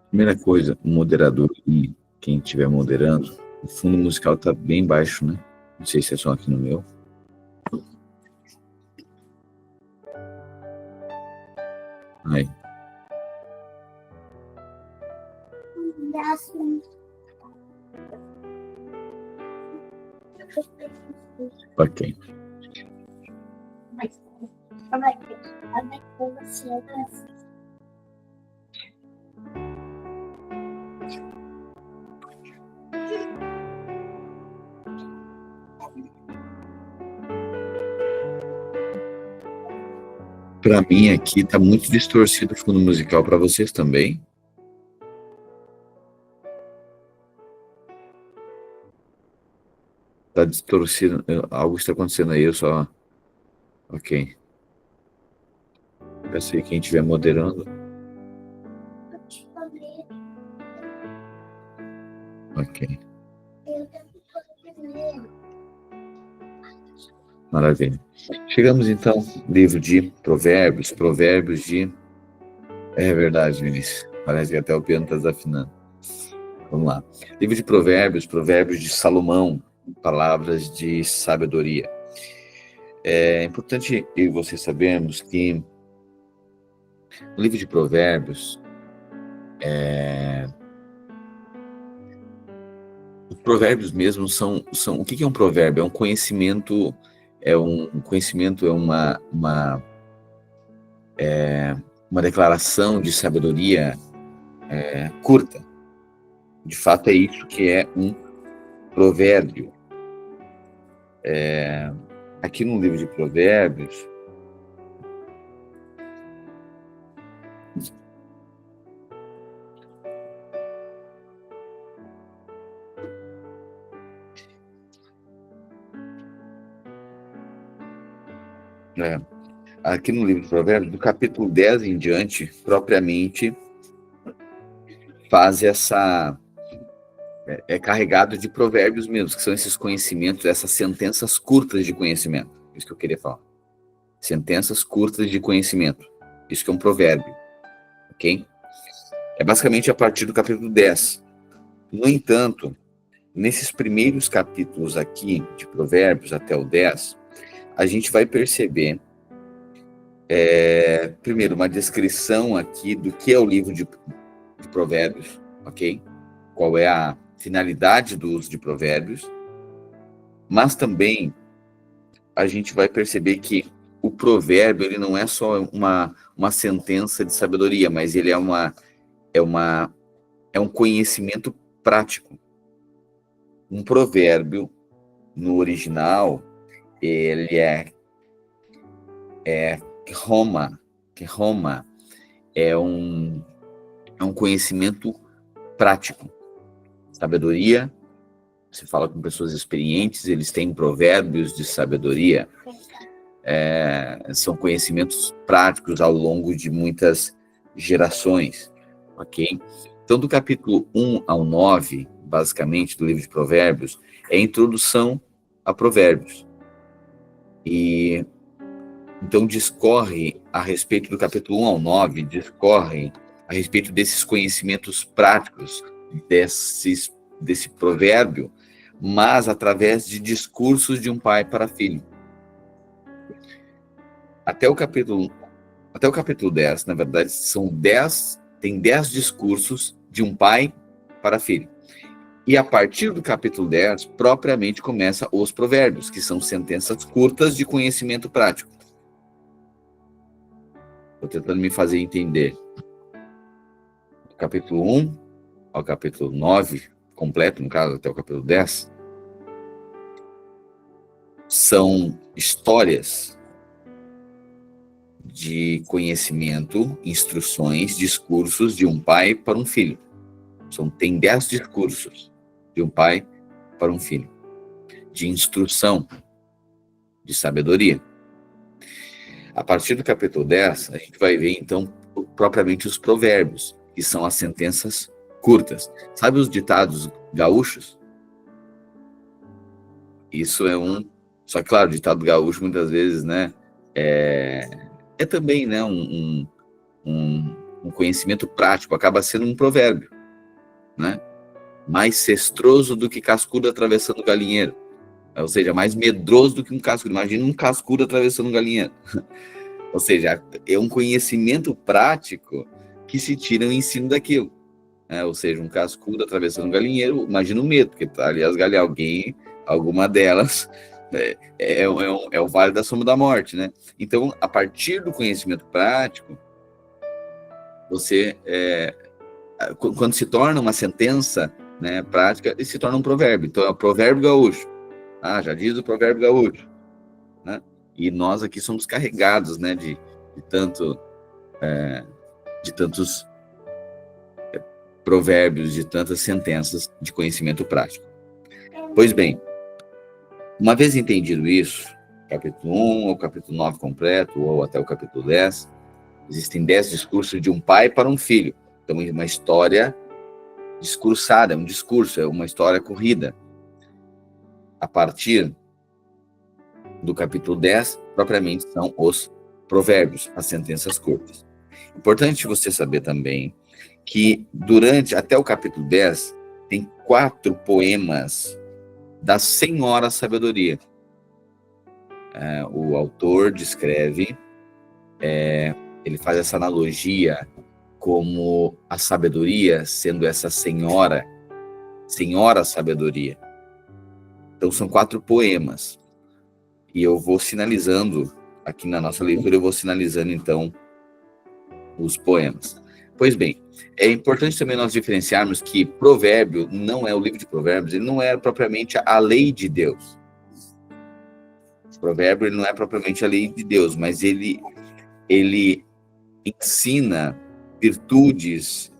Primeira coisa, o moderador e quem estiver moderando, o fundo musical está bem baixo, né? Não sei se é só aqui no meu. Aí. Ok. Para mim aqui está muito distorcido o fundo musical, para vocês também? Está distorcido, algo está acontecendo aí, eu só... Ok. Peço aí quem estiver moderando. Ok. Maravilha. Chegamos então, livro de Provérbios, Provérbios de... É verdade, Vinícius. Parece que até o piano está desafinando. Vamos lá. Livro de Provérbios, Provérbios de Salomão, palavras de sabedoria. É importante eu e você sabermos que no livro de Provérbios, os provérbios mesmo são... O que é um provérbio? É um conhecimento, uma declaração de sabedoria curta. De fato, é isso que é um provérbio. Aqui no livro de Provérbios, aqui no livro de Provérbios, do capítulo 10 em diante, propriamente, faz essa... É carregado de provérbios mesmo, que são esses conhecimentos, essas sentenças curtas de conhecimento. Isso que eu queria falar. Sentenças curtas de conhecimento. Isso que é um provérbio. Ok? É basicamente a partir do capítulo 10. No entanto, nesses primeiros capítulos aqui de Provérbios até o 10, a gente vai perceber, primeiro, uma descrição aqui do que é o livro de Provérbios, ok? Qual é a finalidade do uso de provérbios, mas também a gente vai perceber que o provérbio ele não é só uma sentença de sabedoria, mas ele é um conhecimento prático. Um provérbio, no original, ele Roma é um conhecimento prático. Sabedoria, você fala com pessoas experientes, eles têm provérbios de sabedoria, são conhecimentos práticos ao longo de muitas gerações, ok? Então, do capítulo 1 ao 9, basicamente, do livro de Provérbios, é a introdução a provérbios. E então discorre a respeito do capítulo 1 ao 9, discorre a respeito desses conhecimentos práticos, desse provérbio, mas através de discursos de um pai para filho. Até o capítulo 10, na verdade, tem 10 discursos de um pai para filho. E a partir do capítulo 10, propriamente começa os provérbios, que são sentenças curtas de conhecimento prático. Estou tentando me fazer entender. Do capítulo 1 ao capítulo 9, completo, no caso, até o capítulo 10, são histórias de conhecimento, instruções, discursos de um pai para um filho. Tem 10 discursos de um pai para um filho, de instrução, de sabedoria. A partir do capítulo 10, a gente vai ver, então, propriamente os provérbios, que são as sentenças curtas. Sabe os ditados gaúchos? Isso é um... Só que, claro, o ditado gaúcho, muitas vezes, né, é é também, né, um conhecimento prático, acaba sendo um provérbio, né? Mais cestroso do que cascudo atravessando o galinheiro. Ou seja, mais medroso do que um cascudo. Imagina um cascudo atravessando um galinheiro. Ou seja, é um conhecimento prático que se tira o ensino daquilo. Ou seja, um cascudo atravessando um galinheiro, imagina o medo, porque tá ali as galinhas, alguma delas é o vale da sombra da morte, né? Então, a partir do conhecimento prático, você, quando se torna uma sentença, né, prática, ele se torna um provérbio. Então, é o provérbio gaúcho. Já diz o provérbio gaúcho, né? E nós aqui somos carregados, né, de tantos provérbios, de tantas sentenças de conhecimento prático. Pois bem, uma vez entendido isso, capítulo 1 ou capítulo 9 completo, ou até o capítulo 10, existem 10 discursos de um pai para um filho. Então, é uma história discursada, é um discurso, é uma história corrida. A partir do capítulo 10, propriamente, são os provérbios, as sentenças curtas. Importante você saber também que até o capítulo 10, tem 4 poemas da Senhora Sabedoria. O autor descreve, ele faz essa analogia como a sabedoria sendo essa senhora sabedoria. Então são 4 poemas. E eu vou sinalizando, aqui na nossa leitura, eu vou sinalizando então os poemas. Pois bem, é importante também nós diferenciarmos que provérbio não é o livro de provérbios, ele não é propriamente a lei de Deus. O provérbio ele não é propriamente a lei de Deus, mas ele ensina virtudes,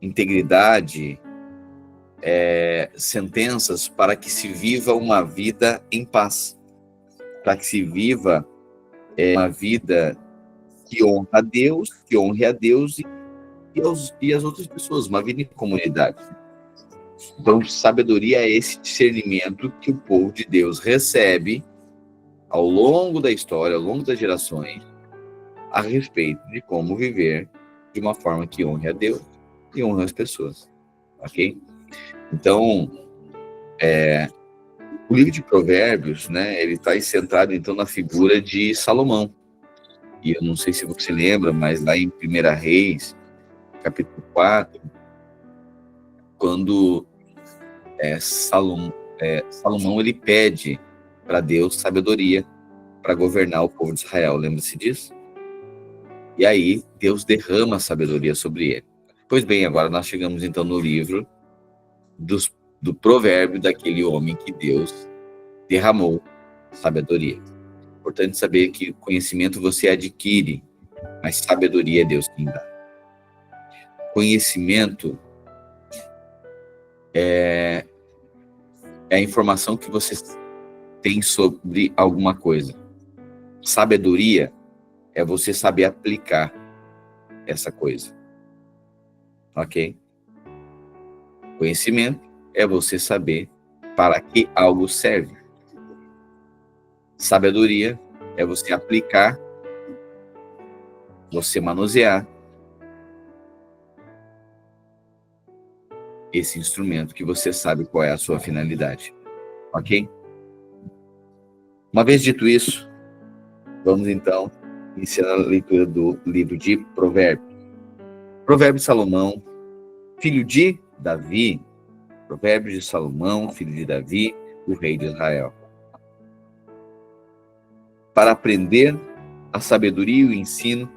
integridade, sentenças para que se viva uma vida em paz, para que se viva uma vida que honra a Deus, que honre a Deus e as outras pessoas, uma vida em comunidade. Então, sabedoria é esse discernimento que o povo de Deus recebe ao longo da história, ao longo das gerações, a respeito de como viver de uma forma que honre a Deus e honre as pessoas. Ok? Então, o livro de Provérbios, né, ele está centrado, então, na figura de Salomão. E eu não sei se você lembra, mas lá em 1 Reis, capítulo 4, quando Salomão ele pede para Deus sabedoria para governar o povo de Israel. Lembra-se disso? E aí, Deus derrama sabedoria sobre ele. Pois bem, agora nós chegamos então no livro do provérbio daquele homem que Deus derramou sabedoria. Importante saber que conhecimento você adquire, mas sabedoria é Deus quem dá. Conhecimento é a informação que você tem sobre alguma coisa. Sabedoria é você saber aplicar essa coisa. Ok? Conhecimento é você saber para que algo serve. Sabedoria é você aplicar, você manusear esse instrumento que você sabe qual é a sua finalidade. Ok? Uma vez dito isso, vamos então iniciar a leitura do livro de Provérbios. Provérbio de Salomão, filho de Davi. Provérbios de Salomão, filho de Davi, o rei de Israel. Para aprender a sabedoria e o ensino,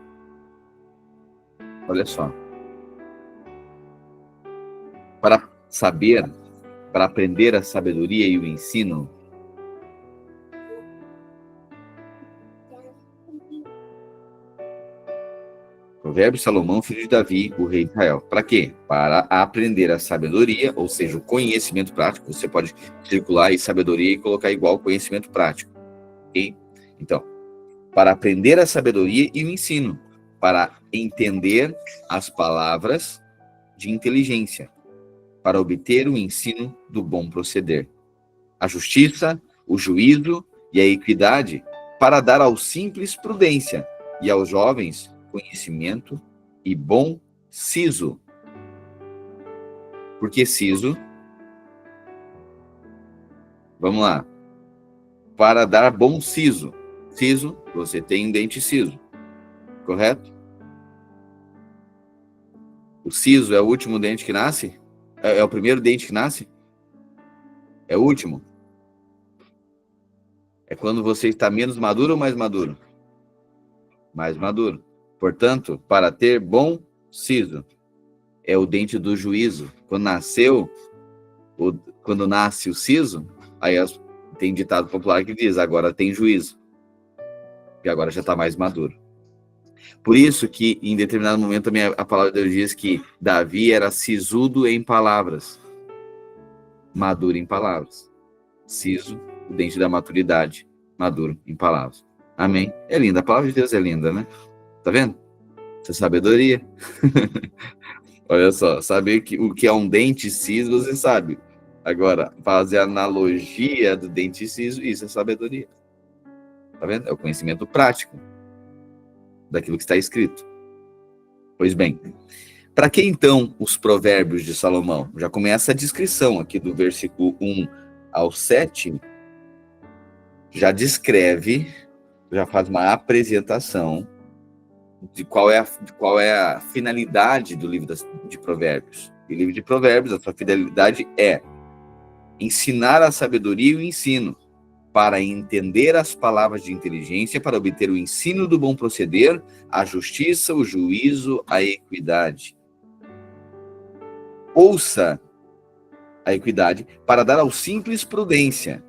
olha só, para aprender a sabedoria e o ensino, Provérbio de Salomão, filho de Davi, o rei de Israel. Para quê? Para aprender a sabedoria, ou seja, o conhecimento prático. Você pode circular aí sabedoria e colocar igual conhecimento prático. Ok? Então, para aprender a sabedoria e o ensino, para entender as palavras de inteligência, para obter o ensino do bom proceder, a justiça, o juízo e a equidade, para dar ao simples prudência, e aos jovens conhecimento e bom siso. Por que siso? Vamos lá. Para dar bom siso. Siso, você tem um dente siso, correto? O siso é o último dente que nasce? É o primeiro dente que nasce? É o último? É quando você está menos maduro ou mais maduro? Mais maduro. Portanto, para ter bom siso, é o dente do juízo. Quando nasce o siso, aí tem ditado popular que diz, agora tem juízo. Porque agora já está mais maduro. Por isso que, em determinado momento, também a palavra de Deus diz que Davi era sisudo em palavras. Maduro em palavras. Siso, o dente da maturidade. Maduro em palavras. Amém? É linda. A palavra de Deus é linda, né? Tá vendo? Isso é sabedoria. Olha só, saber o que é um dente siso, você sabe. Agora, fazer a analogia do dente siso, isso é sabedoria. Tá vendo? É o conhecimento prático daquilo que está escrito. Pois bem, para que então os provérbios de Salomão? Já começa a descrição aqui do versículo 1 ao 7, já descreve, já faz uma apresentação de qual é a finalidade do livro de Provérbios. E o livro de Provérbios, a sua finalidade é ensinar a sabedoria e o ensino, para entender as palavras de inteligência, para obter o ensino do bom proceder, a justiça, o juízo, a equidade. Ouça a equidade, para dar aos simples prudência,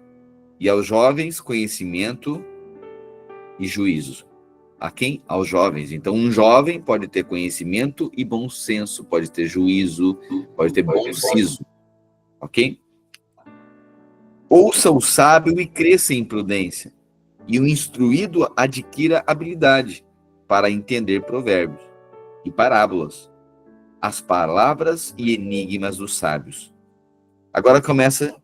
e aos jovens conhecimento e juízo. A quem? Aos jovens. Então, um jovem pode ter conhecimento e bom senso, pode ter juízo, pode ter bom siso. Ok? Ouça o sábio e cresça em prudência, e o instruído adquira habilidade para entender provérbios e parábolas, as palavras e enigmas dos sábios. Agora começa,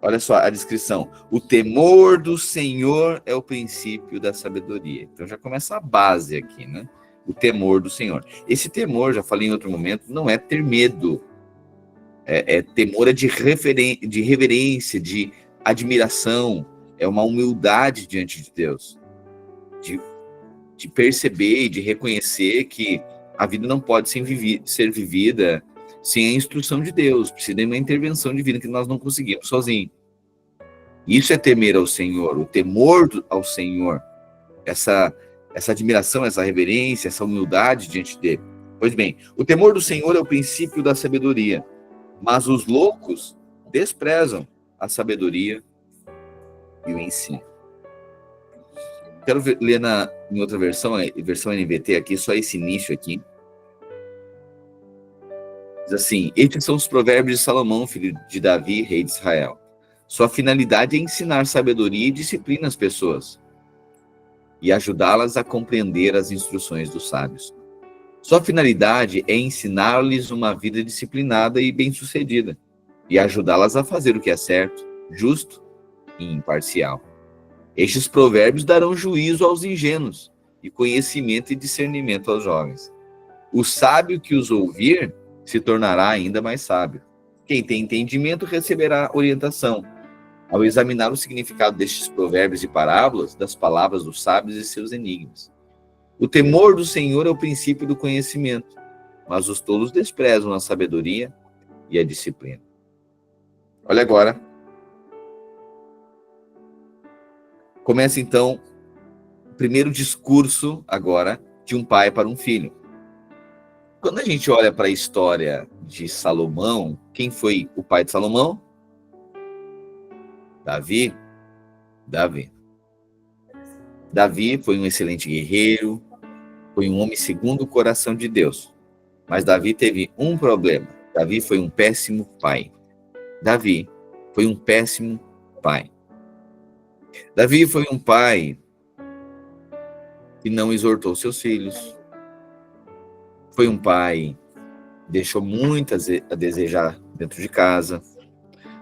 olha só a descrição. O temor do Senhor é o princípio da sabedoria. Então já começa a base aqui, né? O temor do Senhor. Esse temor, já falei em outro momento, não é ter medo. Temor de reverência, de admiração, é uma humildade diante de Deus, de perceber e de reconhecer que a vida não pode ser vivida sem a instrução de Deus, precisa de uma intervenção divina que nós não conseguimos sozinhos. Isso é temer ao Senhor, o temor ao Senhor, essa admiração, essa reverência, essa humildade diante dele. Pois bem, o temor do Senhor é o princípio da sabedoria, mas os loucos desprezam a sabedoria e o ensino. Quero ler em outra versão, versão NVT aqui, só esse início aqui. Diz assim: estes são os provérbios de Salomão, filho de Davi, rei de Israel. Sua finalidade é ensinar sabedoria e disciplina às pessoas e ajudá-las a compreender as instruções dos sábios. Sua finalidade é ensinar-lhes uma vida disciplinada e bem-sucedida, e ajudá-las a fazer o que é certo, justo e imparcial. Estes provérbios darão juízo aos ingênuos, e conhecimento e discernimento aos jovens. O sábio que os ouvir se tornará ainda mais sábio. Quem tem entendimento receberá orientação, ao examinar o significado destes provérbios e parábolas, das palavras dos sábios e seus enigmas. O temor do Senhor é o princípio do conhecimento, mas os tolos desprezam a sabedoria e a disciplina. Olha agora. Começa então o primeiro discurso agora de um pai para um filho. Quando a gente olha para a história de Salomão, quem foi o pai de Salomão? Davi. Davi foi um excelente guerreiro, foi um homem segundo o coração de Deus. Mas Davi teve um problema. Davi foi um péssimo pai. Davi foi um péssimo pai. Davi foi um pai que não exortou seus filhos. Foi um pai que deixou muito a desejar dentro de casa.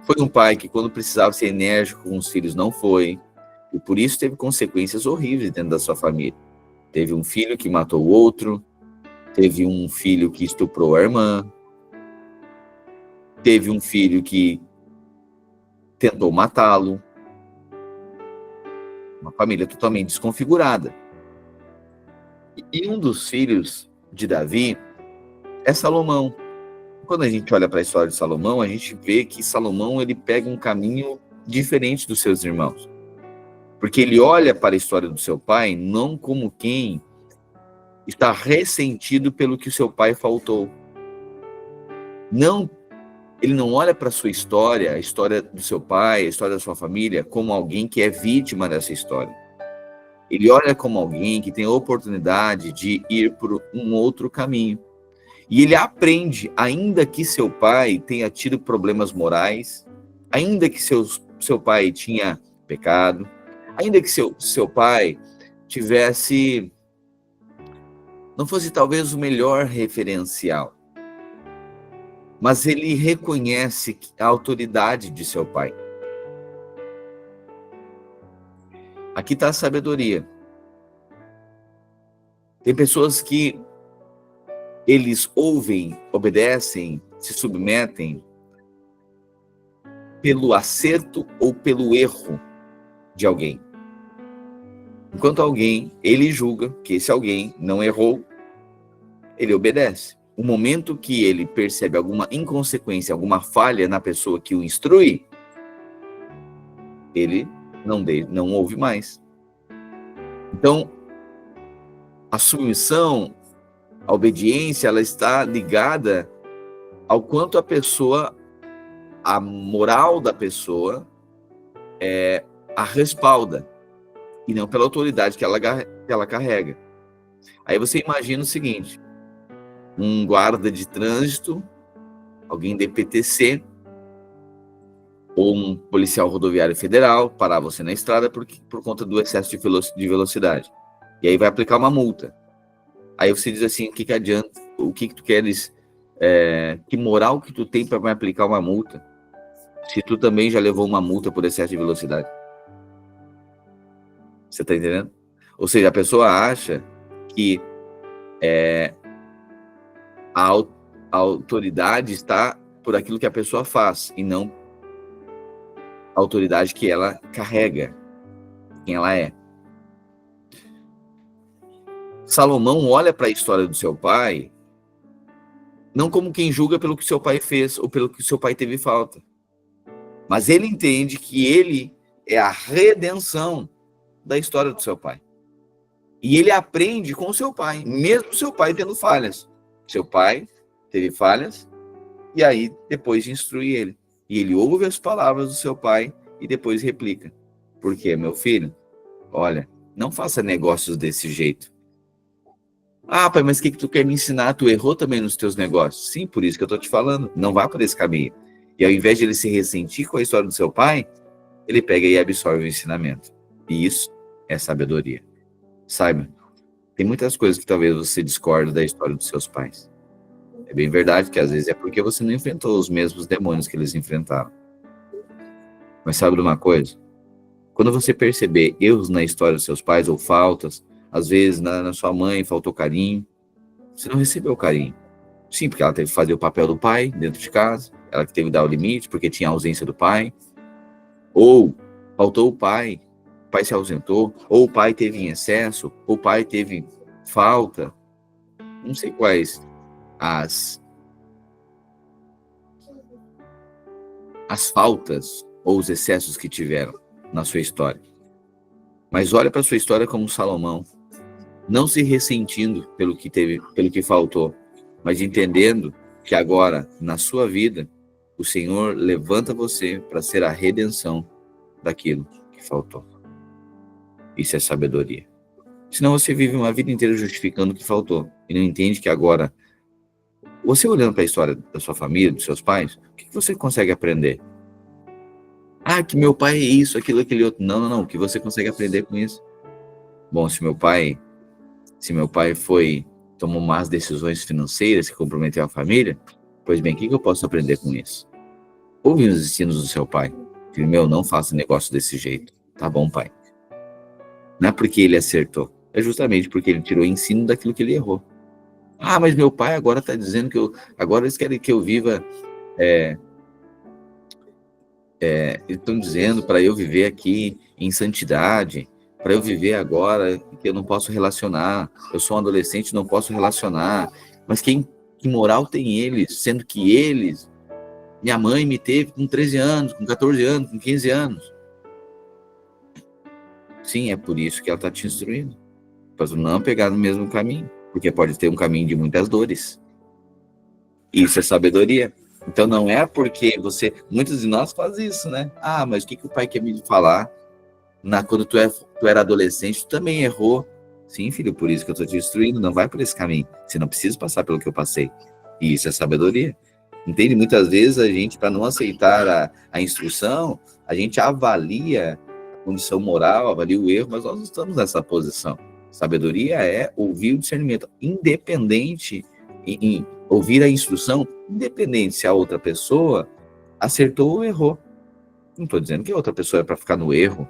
Foi um pai que, quando precisava ser enérgico com os filhos, não foi. E por isso teve consequências horríveis dentro da sua família. Teve um filho que matou o outro, teve um filho que estuprou a irmã, teve um filho que tentou matá-lo. Uma família totalmente desconfigurada. E um dos filhos de Davi é Salomão. Quando a gente olha para a história de Salomão, a gente vê que Salomão ele pega um caminho diferente dos seus irmãos. Porque ele olha para a história do seu pai não como quem está ressentido pelo que o seu pai faltou. Não, ele não olha para a sua história, a história do seu pai, a história da sua família, como alguém que é vítima dessa história. Ele olha como alguém que tem a oportunidade de ir por um outro caminho. E ele aprende, ainda que seu pai tenha tido problemas morais, ainda que seu pai tinha pecado, ainda que seu pai não fosse talvez o melhor referencial, mas ele reconhece a autoridade de seu pai. Aqui está a sabedoria. Tem pessoas que eles ouvem, obedecem, se submetem pelo acerto ou pelo erro de alguém. Enquanto alguém, ele julga que esse alguém não errou, ele obedece. O momento que ele percebe alguma inconsequência, alguma falha na pessoa que o instrui, ele não ouve mais. Então, a submissão, a obediência, ela está ligada ao quanto a moral da pessoa a respalda, e não pela autoridade que ela carrega. Aí você imagina o seguinte, um guarda de trânsito, alguém da EPTC, ou um policial rodoviário federal parar você na estrada por conta do excesso de velocidade. E aí vai aplicar uma multa. Aí você diz assim, o que adianta? O que tu queres? Que moral que tu tem para me aplicar uma multa? Se tu também já levou uma multa por excesso de velocidade. Você está entendendo? Ou seja, a pessoa acha que a autoridade está por aquilo que a pessoa faz, e não a autoridade que ela carrega, quem ela é. Salomão olha para a história do seu pai não como quem julga pelo que seu pai fez ou pelo que seu pai teve falta, mas ele entende que ele é a redenção da história do seu pai. E ele aprende com o seu pai, mesmo seu pai tendo falhas. Seu pai teve falhas, e aí depois de instruir ele. E ele ouve as palavras do seu pai e depois replica. Por quê, meu filho? Olha, não faça negócios desse jeito. Ah, pai, mas o que tu quer me ensinar? Tu errou também nos teus negócios. Sim, por isso que eu tô te falando. Não vá por esse caminho. E ao invés de ele se ressentir com a história do seu pai, ele pega e absorve o ensinamento. E isso é sabedoria. Saiba, tem muitas coisas que talvez você discorde da história dos seus pais. É bem verdade que às vezes é porque você não enfrentou os mesmos demônios que eles enfrentaram. Mas sabe de uma coisa? Quando você perceber erros na história dos seus pais ou faltas, às vezes na sua mãe faltou carinho, você não recebeu carinho. Sim, porque ela teve que fazer o papel do pai dentro de casa, ela que teve que dar o limite porque tinha a ausência do pai, ou faltou o pai se ausentou, ou o pai teve em excesso, ou o pai teve falta. Não sei quais as faltas ou os excessos que tiveram na sua história. Mas olha para a sua história como Salomão, não se ressentindo pelo que faltou, mas entendendo que agora, na sua vida, o Senhor levanta você para ser a redenção daquilo que faltou. Isso é sabedoria. Senão você vive uma vida inteira justificando o que faltou e não entende que agora, você olhando para a história da sua família, dos seus pais, o que você consegue aprender? Ah, que meu pai é isso, aquilo, aquele outro. Não. O que você consegue aprender com isso? Bom, se meu pai tomou más decisões financeiras que comprometeu a família, pois bem, o que eu posso aprender com isso? Ouve os ensinos do seu pai. Filho meu, não faça negócio desse jeito. Tá bom, pai? Não é porque ele acertou, É justamente porque ele tirou ensino daquilo que ele errou. Ah, mas meu pai agora está dizendo que agora eles querem que eu viva, eles estão dizendo para eu viver aqui em santidade, para eu viver agora que eu não posso relacionar, eu sou um adolescente, não posso relacionar, mas que moral tem eles, sendo que eles, minha mãe me teve com 13 anos, com 14 anos, com 15 anos. Sim, é por isso que ela está te instruindo, para não pegar no mesmo caminho, porque pode ter um caminho de muitas dores. Isso é sabedoria. Então não é porque muitos de nós fazem isso, né? Ah, mas o que o pai quer me falar? Quando tu era adolescente, tu também errou. Sim, filho, por isso que eu estou te instruindo, não vai por esse caminho. Você não precisa passar pelo que eu passei. E isso é sabedoria. Entende? Muitas vezes a gente, para não aceitar a instrução, a gente avalia a condição moral, avalia o erro, mas nós não estamos nessa posição. Sabedoria é ouvir o discernimento, independente em ouvir a instrução, independente se a outra pessoa acertou ou errou. Não estou dizendo que a outra pessoa é para ficar no erro,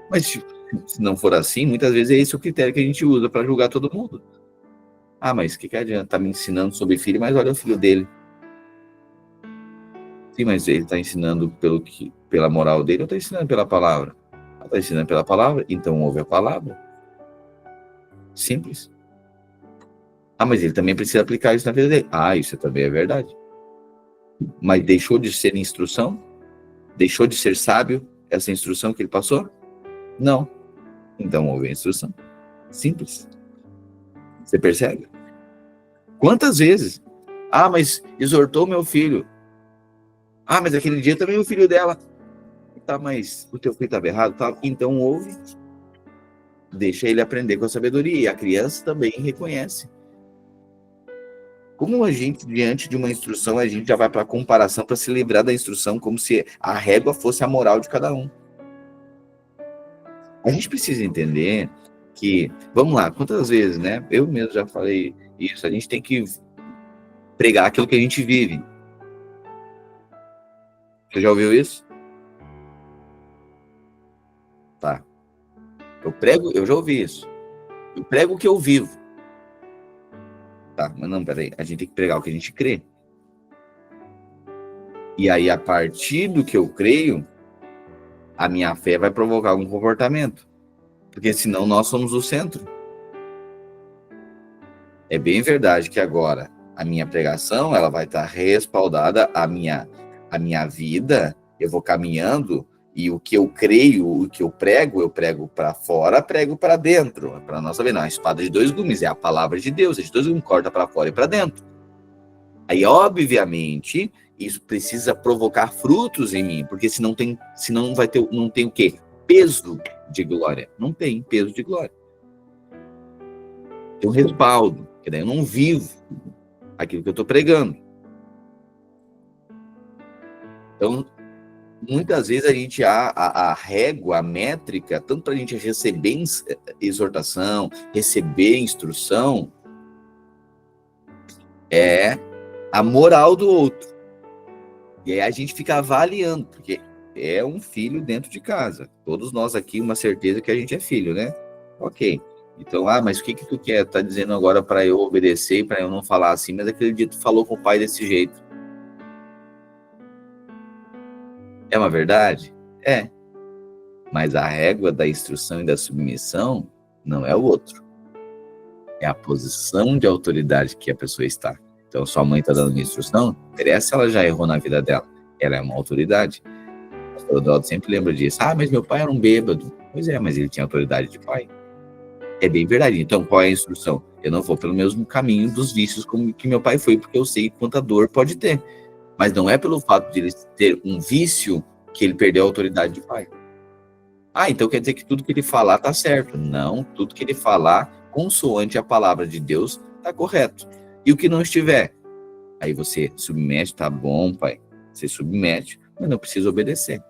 mas se não for assim, muitas vezes é esse o critério que a gente usa para julgar todo mundo. Ah, mas o que adianta? Tá me ensinando sobre filho, mas olha o filho dele. Sim, mas ele está ensinando pela moral dele ou está ensinando pela palavra? Está ensinando pela palavra, então ouve a palavra. Simples. Ah, mas ele também precisa aplicar isso na vida dele. Ah, isso também é verdade. Mas deixou de ser instrução? Deixou de ser sábio essa instrução que ele passou? Não. Então ouve a instrução. Simples. Você percebe? Quantas vezes? Ah, mas exortou meu filho. Ah, mas aquele dia também o filho dela. Tá, mas o teu filho estava errado? Tá? Então ouve. Deixa ele aprender com a sabedoria. E a criança também reconhece. Como a gente, diante de uma instrução, a gente já vai para a comparação para se livrar da instrução, como se a régua fosse a moral de cada um. A gente precisa entender que, vamos lá, quantas vezes, né? Eu mesmo já falei isso, a gente tem que pregar aquilo que a gente vive. Você já ouviu isso? Tá. Eu já ouvi isso. Eu prego o que eu vivo. Tá, mas não, peraí. A gente tem que pregar o que a gente crê. E aí, a partir do que eu creio, a minha fé vai provocar algum comportamento. Porque senão nós somos o centro. É bem verdade que agora a minha pregação ela vai estar respaldada, a minha vida, eu vou caminhando e o que eu creio, o que eu prego para fora, prego para dentro. Para nós saber, não, a espada de dois gumes é a palavra de Deus, é de dois gumes, corta para fora e para dentro. Aí, obviamente, isso precisa provocar frutos em mim, porque senão não tem o quê? Peso de glória. Não tem peso de glória. Tem um respaldo, que daí eu não vivo aquilo que eu estou pregando. Então, muitas vezes a gente a régua, a métrica, tanto para a gente receber exortação, receber instrução, é a moral do outro. E aí a gente fica avaliando, porque é um filho dentro de casa. Todos nós aqui, uma certeza que a gente é filho, né? Ok. Então, mas o que tu quer? Tá dizendo agora para eu obedecer e para eu não falar assim, mas aquele dia tu falou com o pai desse jeito. É uma verdade? É. Mas a régua da instrução e da submissão não é o outro. É a posição de autoridade que a pessoa está. Então, sua mãe está dando uma instrução, interessa ela já errou na vida dela. Ela é uma autoridade. O pastor Odaldo sempre lembra disso. Ah, mas meu pai era um bêbado. Pois é, mas ele tinha autoridade de pai. É bem verdade. Então, qual é a instrução? Eu não vou pelo mesmo caminho dos vícios como que meu pai foi, porque eu sei quanta dor pode ter. Mas não é pelo fato de ele ter um vício que ele perdeu a autoridade de pai. Ah, então quer dizer que tudo que ele falar está certo. Não, tudo que ele falar, consoante a palavra de Deus, está correto. E o que não estiver? Aí você submete, tá bom, pai. Você submete, mas não precisa obedecer.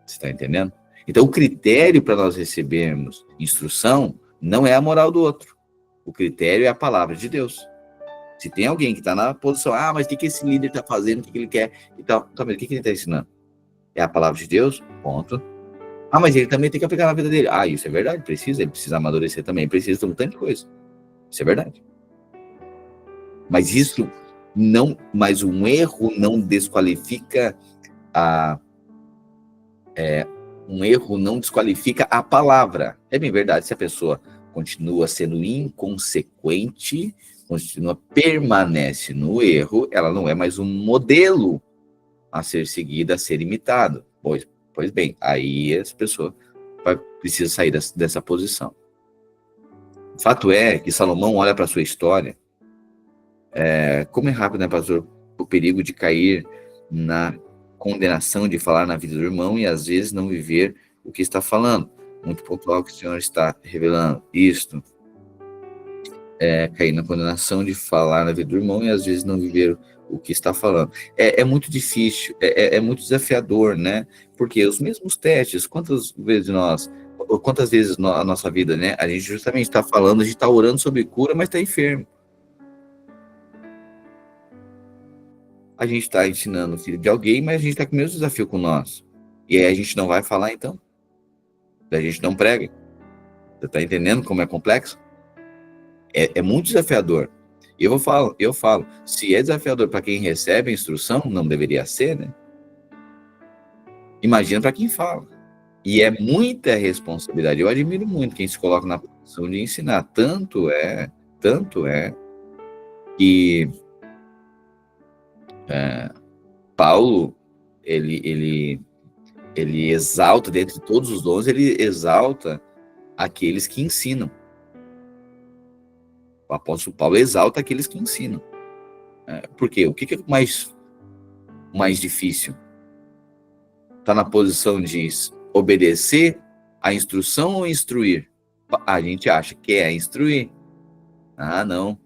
Você está entendendo? Então, o critério para nós recebermos instrução não é a moral do outro. O critério é a palavra de Deus. Se tem alguém que está na posição, mas o que esse líder está fazendo, o que ele quer e tal, mas o que ele está ensinando? É a palavra de Deus? Ponto. Ah, mas ele também tem que aplicar na vida dele. Ah, isso é verdade, ele precisa amadurecer também, precisa de um tanto de coisa. Isso é verdade. Mas isso não, mas um erro não desqualifica um erro não desqualifica a palavra. É bem verdade, se a pessoa continua sendo inconsequente, permanece no erro, ela não é mais um modelo a ser seguido, a ser imitado. Pois bem, aí essa pessoa precisa sair dessa posição. O fato é que Salomão olha para a sua história, como é rápido, né, pastor, o perigo de cair na condenação de falar na vida do irmão e às vezes não viver o que está falando. Muito pontual que o Senhor está revelando isto. Cair na condenação de falar na vida do irmão e às vezes não viver o que está falando. É muito difícil, é muito desafiador, né? Porque os mesmos testes, quantas vezes na nossa vida, né? A gente justamente está falando, a gente está orando sobre cura, mas está enfermo. A gente está ensinando o filho de alguém, mas a gente está com o mesmo desafio com nós. E aí a gente não vai falar, então? A gente não prega. Você está entendendo como é complexo? É muito desafiador. Eu falo, se é desafiador para quem recebe a instrução, não deveria ser, né? Imagina para quem fala. E é muita responsabilidade. Eu admiro muito quem se coloca na posição de ensinar. Tanto é que Paulo, ele exalta, dentre todos os dons, ele exalta aqueles que ensinam. O apóstolo Paulo exalta aqueles que ensinam. Por quê? O que é mais difícil? Está na posição de obedecer a instrução ou instruir? A gente acha que é instruir. Ah, não.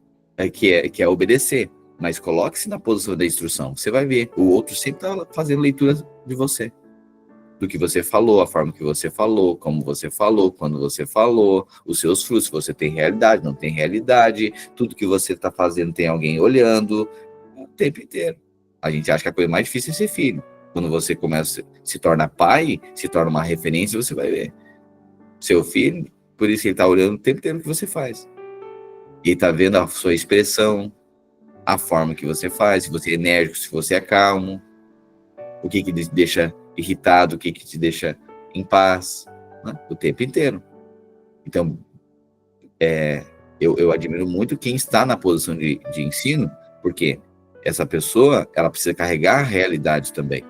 Que é obedecer. Mas coloque-se na posição da instrução. Você vai ver. O outro sempre está fazendo leitura de você. Do que você falou, a forma que você falou, como você falou, quando você falou, os seus frutos, se você tem realidade, não tem realidade, tudo que você está fazendo tem alguém olhando, o tempo inteiro. A gente acha que a coisa mais difícil é ser filho. Quando você se torna pai, se torna uma referência, você vai ver. Seu filho, por isso ele está olhando o tempo inteiro o que você faz. E está vendo a sua expressão, a forma que você faz, se você é enérgico, se você é calmo, o que te deixa irritado, o que te deixa em paz, né? O tempo inteiro. Então, eu admiro muito quem está na posição de ensino, porque essa pessoa, ela precisa carregar a realidade também,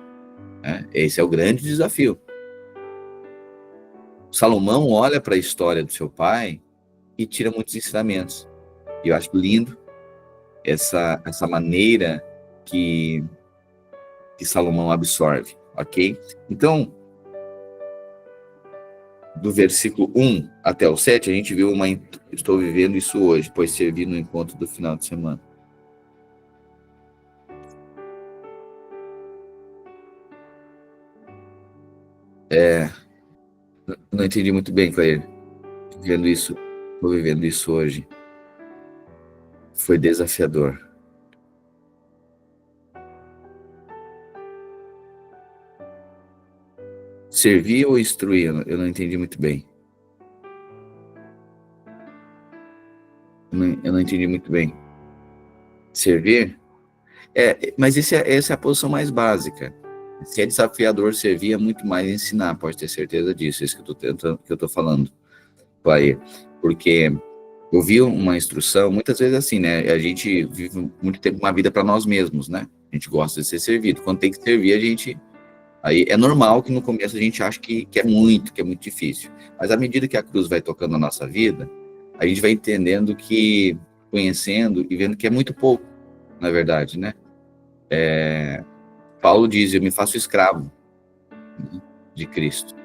né? Esse é o grande desafio. Salomão olha para a história do seu pai e tira muitos ensinamentos. E eu acho lindo essa maneira que Salomão absorve, ok? Então, do versículo 1 até o 7, a gente viu estou vivendo isso hoje, pois servi no encontro do final de semana. Não entendi muito bem, Claire. Estou vivendo isso hoje. Foi desafiador. Servir ou instruir? Eu não entendi muito bem. Eu não entendi muito bem. Servir? Mas essa é a posição mais básica. Se é desafiador servir, é muito mais ensinar, pode ter certeza disso. Isso que eu estou falando, Claire. Porque eu vi uma instrução, muitas vezes assim, né? A gente vive muito tempo uma vida para nós mesmos, né? A gente gosta de ser servido. Quando tem que servir, aí é normal que no começo a gente acha que é muito difícil. Mas à medida que a cruz vai tocando a nossa vida, a gente vai entendendo conhecendo e vendo que é muito pouco, na verdade, né? Paulo diz, eu me faço escravo de Cristo.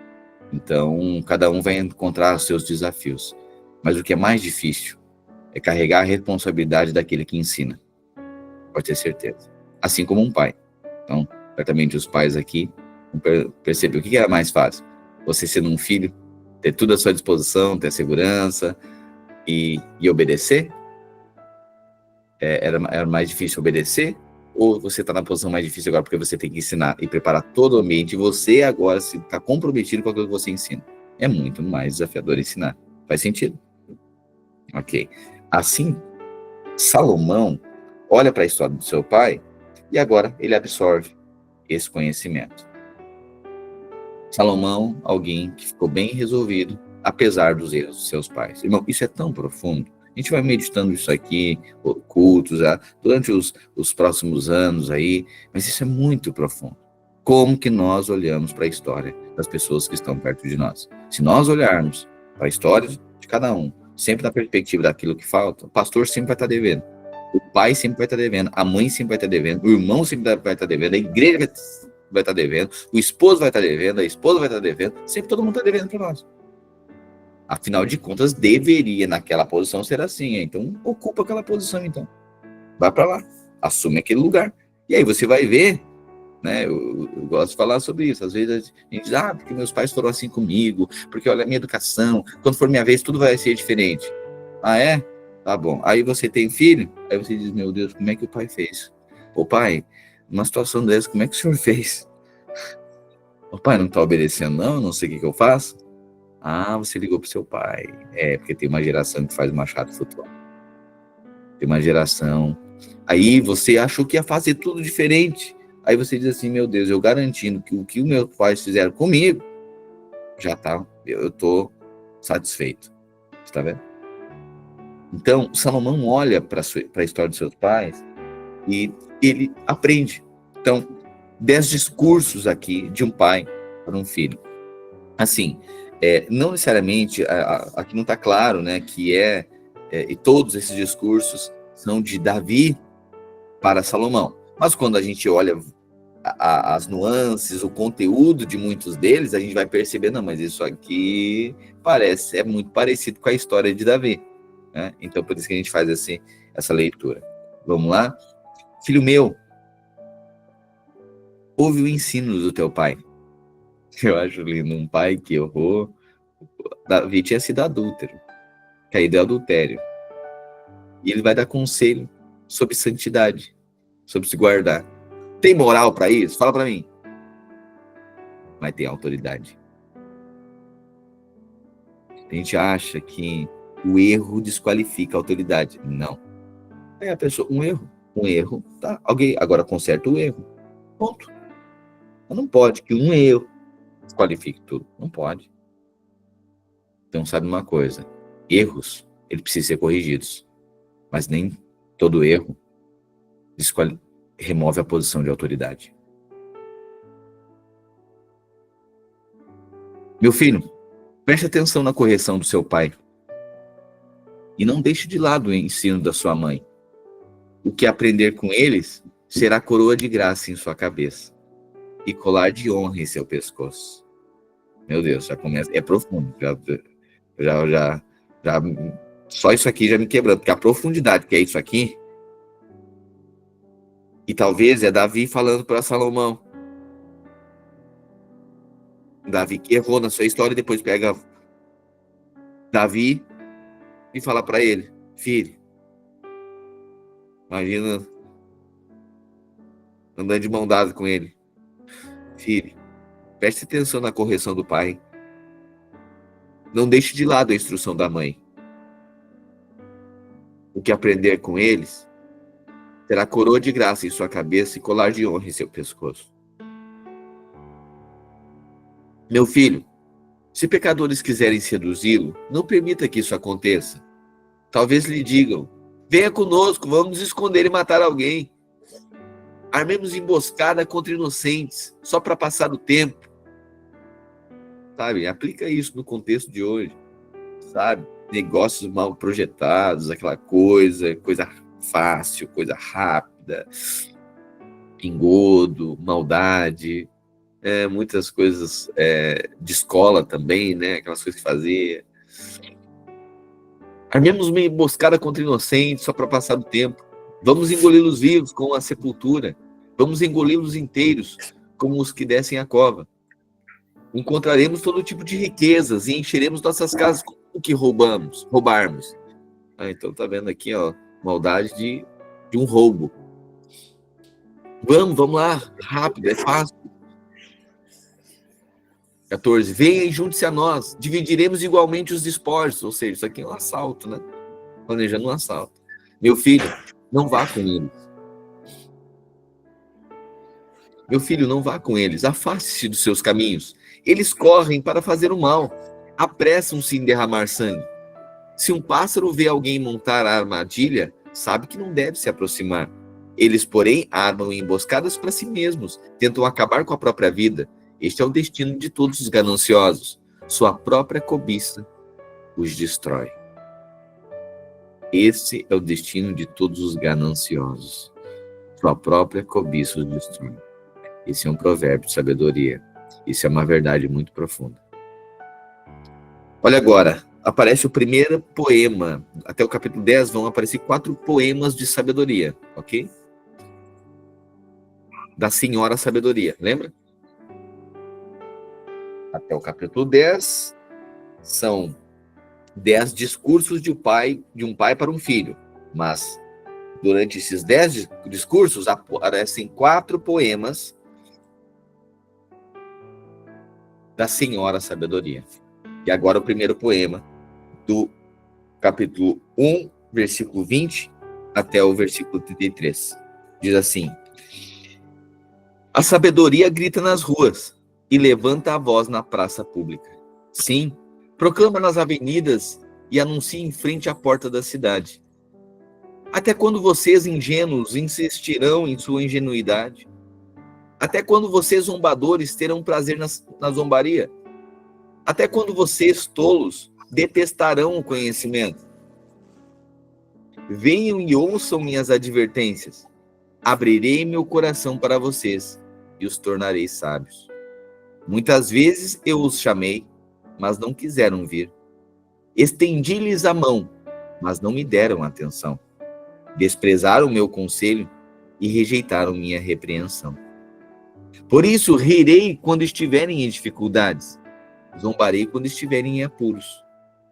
Então, cada um vai encontrar os seus desafios. Mas o que é mais difícil é carregar a responsabilidade daquele que ensina. Pode ter certeza. Assim como um pai. Então, certamente os pais aqui perceber o que era mais fácil. Você sendo um filho, ter tudo à sua disposição, ter segurança e obedecer. Era mais difícil obedecer ou você está na posição mais difícil agora porque você tem que ensinar e preparar todo o ambiente, e você agora está comprometido com aquilo que você ensina. É muito mais desafiador ensinar. Faz sentido? Ok. Assim, Salomão olha para a história do seu pai e agora ele absorve esse conhecimento. Salomão, alguém que ficou bem resolvido, apesar dos erros dos seus pais. Irmão, isso é tão profundo. A gente vai meditando isso aqui, cultos, durante os próximos anos aí, mas isso é muito profundo. Como que nós olhamos para a história das pessoas que estão perto de nós? Se nós olharmos para a história de cada um, sempre na perspectiva daquilo que falta, o pastor sempre vai estar devendo, o pai sempre vai estar devendo, a mãe sempre vai estar devendo, o irmão sempre vai estar devendo, a igreja vai estar devendo, o esposo vai estar devendo, a esposa vai estar devendo, sempre todo mundo está devendo para nós. Afinal de contas, deveria naquela posição ser assim. Então, ocupa aquela posição, então. Vai para lá, assume aquele lugar. E aí você vai ver, né? Eu gosto de falar sobre isso. Às vezes a gente diz, porque meus pais foram assim comigo, porque olha a minha educação, quando for minha vez, tudo vai ser diferente. Ah, é? Tá bom. Aí você tem filho, aí você diz, meu Deus, como é que o pai fez? Ô pai, numa situação dessa, como é que o senhor fez? O pai não tá obedecendo, não sei o que eu faço. Você ligou pro seu pai. Porque tem uma geração que faz machado futebol. Tem uma geração. Aí você achou que ia fazer tudo diferente. Aí você diz assim, meu Deus, eu garantindo que o que os meus pais fizeram comigo, já tá, eu tô satisfeito. Você tá vendo? Então, Salomão olha para a história dos seus pais e ele aprende. Então, 10 discursos aqui de um pai para um filho. Assim, não necessariamente, aqui não está claro, né, que e todos esses discursos são de Davi para Salomão. Mas quando a gente olha as nuances, o conteúdo de muitos deles, a gente vai perceber, não, mas isso aqui é muito parecido com a história de Davi, né? Então, por isso que a gente faz essa leitura. Vamos lá? Filho meu, ouve o ensino do teu pai. Eu acho lindo, um pai que errou. Davi tinha sido adúltero, caído em adultério. E ele vai dar conselho sobre santidade, sobre se guardar. Tem moral para isso? Fala para mim. Mas tem autoridade. A gente acha que o erro desqualifica a autoridade. Não. É a pessoa, um erro, tá? Alguém agora conserta o erro. Ponto. Mas não pode que um erro desqualifique tudo. Não pode. Então, sabe uma coisa? Erros, eles precisam ser corrigidos. Mas nem todo erro remove a posição de autoridade. Meu filho, preste atenção na correção do seu pai. E não deixe de lado o ensino da sua mãe. O que aprender com eles será coroa de graça em sua cabeça e colar de honra em seu pescoço. Meu Deus, já começa. É profundo. Já só isso aqui já me quebrando, porque a profundidade que é isso aqui, e talvez é Davi falando para Salomão. Davi que errou na sua história e depois pega Davi e fala para ele, filho, imagina andando de mão dada com ele. Filho, preste atenção na correção do pai. Não deixe de lado a instrução da mãe. O que aprender com eles terá coroa de graça em sua cabeça e colar de honra em seu pescoço. Meu filho, se pecadores quiserem seduzi-lo, não permita que isso aconteça. Talvez lhe digam, venha conosco, vamos nos esconder e matar alguém. Armemos emboscada contra inocentes, só para passar o tempo. Sabe, aplica isso no contexto de hoje. Sabe, negócios mal projetados, aquela coisa fácil, coisa rápida, engodo, maldade, muitas coisas de escola também, né? Aquelas coisas que fazia. Armemos uma emboscada contra inocentes só para passar o tempo. Vamos engoli-los vivos com a sepultura. Vamos engoli-los inteiros como os que descem a cova. Encontraremos todo tipo de riquezas e encheremos nossas casas com o que roubarmos. Então tá vendo aqui, ó, maldade de um roubo. Vamos lá, rápido, é fácil. 14. Venha e junte-se a nós, dividiremos igualmente os despojos. Ou seja, isso aqui é um assalto, né? Planejando um assalto. Meu filho, não vá com eles. Meu filho, não vá com eles. Afaste-se dos seus caminhos. Eles correm para fazer o mal. Apressam-se em derramar sangue. Se um pássaro vê alguém montar a armadilha, sabe que não deve se aproximar. Eles, porém, armam emboscadas para si mesmos, tentam acabar com a própria vida. Este é o destino de todos os gananciosos. Sua própria cobiça os destrói. Esse é o destino de todos os gananciosos. Sua própria cobiça os destrói. Esse é um provérbio de sabedoria. Isso é uma verdade muito profunda. Olha agora, aparece o primeiro poema. Até o capítulo 10 vão aparecer 4 poemas de sabedoria, ok? Da Senhora Sabedoria, lembra? Até o capítulo 10 são 10 discursos de um pai para um filho. Mas durante esses 10 discursos aparecem 4 poemas da Senhora Sabedoria. E agora o primeiro poema do capítulo 1, versículo 20 até o versículo 33. Diz assim: a sabedoria grita nas ruas e levanta a voz na praça pública. Sim, proclama nas avenidas e anuncia em frente à porta da cidade. Até quando vocês, ingênuos, insistirão em sua ingenuidade? Até quando vocês, zombadores, terão prazer na zombaria? Até quando vocês, tolos, detestarão o conhecimento? Venham e ouçam minhas advertências. Abrirei meu coração para vocês e os tornarei sábios. Muitas vezes eu os chamei, mas não quiseram vir. Estendi-lhes a mão, mas não me deram atenção. Desprezaram meu conselho e rejeitaram minha repreensão. Por isso, rirei quando estiverem em dificuldades. Zombarei quando estiverem em apuros.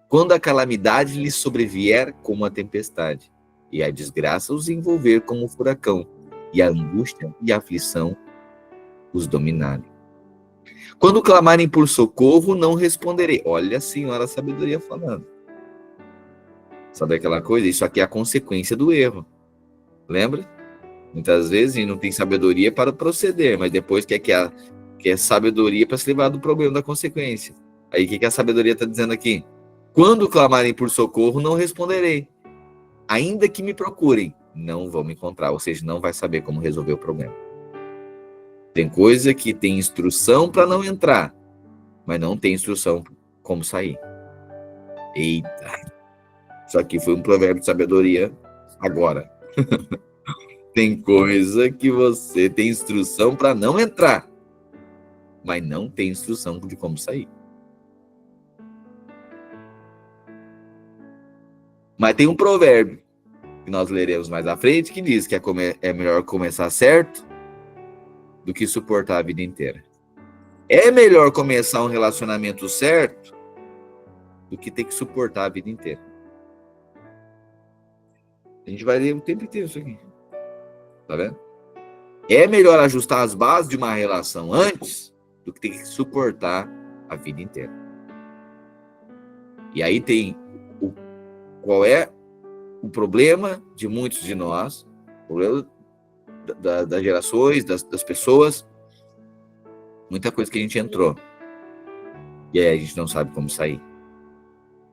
Quando a calamidade lhes sobrevier como a tempestade, e a desgraça os envolver como um furacão, e a angústia e a aflição os dominarem. Quando clamarem por socorro, não responderei. Olha a Senhora Sabedoria falando. Sabe aquela coisa? Isso aqui é a consequência do erro. Lembra? Muitas vezes a gente não tem sabedoria para proceder, mas depois quer sabedoria para se livrar do problema da consequência. Aí o que a sabedoria está dizendo aqui? Quando clamarem por socorro, não responderei. Ainda que me procurem, não vão me encontrar, ou seja, não vai saber como resolver o problema. Tem coisa que tem instrução para não entrar, mas não tem instrução como sair. Eita! Isso aqui foi um provérbio de sabedoria agora. Tem coisa que você tem instrução para não entrar, mas não tem instrução de como sair. Mas tem um provérbio que nós leremos mais à frente que diz que é melhor começar certo do que suportar a vida inteira. É melhor começar um relacionamento certo do que ter que suportar a vida inteira. A gente vai ler o tempo inteiro isso aqui. Tá vendo? É melhor ajustar as bases de uma relação antes do que ter que suportar a vida inteira. E aí tem qual é o problema de muitos de nós, o problema das gerações, das pessoas, muita coisa que a gente entrou. E aí a gente não sabe como sair.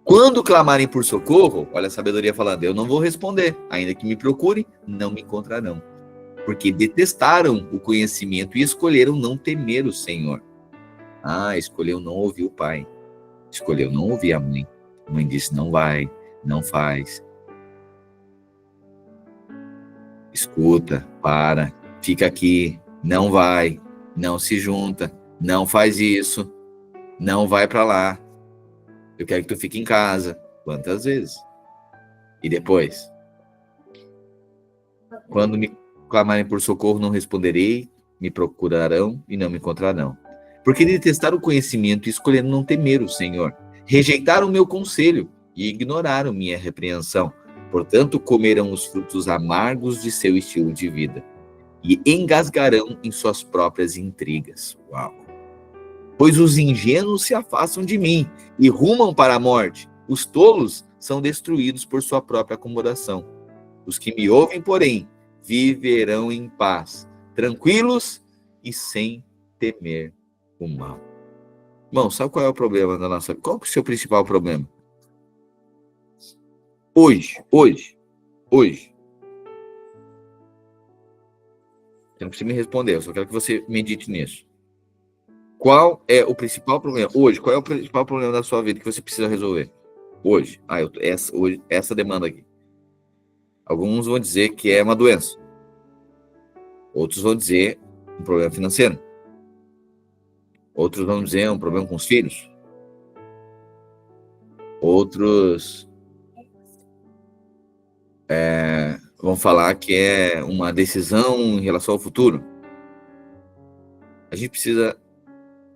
Quando clamarem por socorro, olha a sabedoria falando, eu não vou responder, ainda que me procurem, não me encontrarão. Porque detestaram o conhecimento e escolheram não temer o Senhor. Escolheu não ouvir o pai. Escolheu não ouvir a mãe. A mãe disse, não vai, não faz. Escuta, para, fica aqui, não vai, não se junta, não faz isso, não vai para lá. Eu quero que tu fique em casa. Quantas vezes? E depois? Quando me clamarem por socorro, não responderei, me procurarão e não me encontrarão. Porque detestaram o conhecimento e escolheram não temer o Senhor. Rejeitaram o meu conselho e ignoraram minha repreensão. Portanto, comerão os frutos amargos de seu estilo de vida e engasgarão em suas próprias intrigas. Uau! Pois os ingênuos se afastam de mim e rumam para a morte. Os tolos são destruídos por sua própria acomodação. Os que me ouvem, porém, viverão em paz, tranquilos e sem temer o mal. Irmão, sabe qual é o problema da nossa vida? Qual é o seu principal problema? Hoje. Você não precisa me responder, eu só quero que você medite nisso. Qual é o principal problema? Hoje, qual é o principal problema da sua vida que você precisa resolver? Hoje. Essa demanda aqui. Alguns vão dizer que é uma doença. Outros vão dizer um problema financeiro. Outros vão dizer um problema com os filhos. Outros vão falar que é uma decisão em relação ao futuro. A gente precisa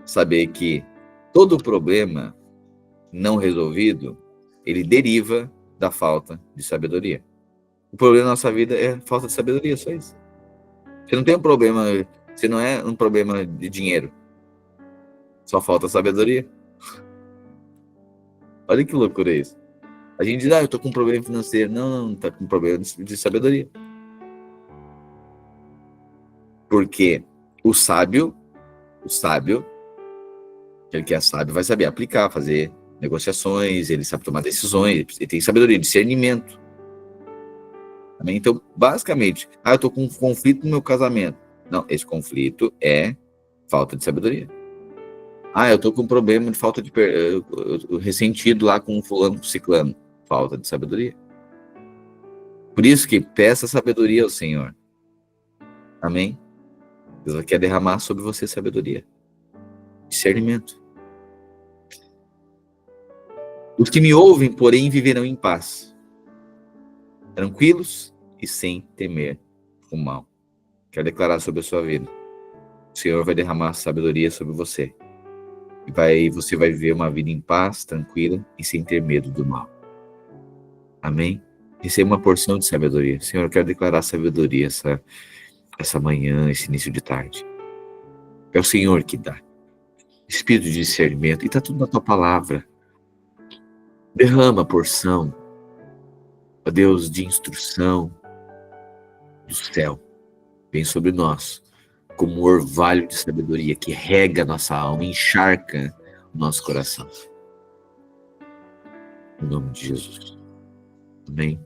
saber que todo problema não resolvido, ele deriva da falta de sabedoria. O problema da nossa vida é falta de sabedoria, só isso. Você não tem um problema, você não é um problema de dinheiro. Só falta sabedoria. Olha que loucura isso. A gente diz, eu tô com um problema financeiro. Não, tá com um problema de sabedoria. Porque o sábio, aquele que é sábio, vai saber aplicar, fazer negociações, ele sabe tomar decisões, ele tem sabedoria, discernimento. Amém? Então, basicamente, eu tô com um conflito no meu casamento. Não, esse conflito é falta de sabedoria. Eu tô com um problema de falta de... ressentido lá com o fulano, com o ciclano. Falta de sabedoria. Por isso que peça sabedoria ao Senhor. Amém? Deus quer derramar sobre você sabedoria. Discernimento. Os que me ouvem, porém, viverão em paz. Tranquilos e sem temer o mal. Quero declarar sobre a sua vida. O Senhor vai derramar sabedoria sobre você. E você vai viver uma vida em paz, tranquila e sem ter medo do mal. Amém? Receba uma porção de sabedoria. Senhor, eu quero declarar sabedoria essa manhã, esse início de tarde. É o Senhor que dá. Espírito de discernimento. E está tudo na tua palavra. Derrama a porção, ó Deus, de instrução do céu. Vem sobre nós, como um orvalho de sabedoria que rega a nossa alma, encharca o nosso coração. Em nome de Jesus. Amém.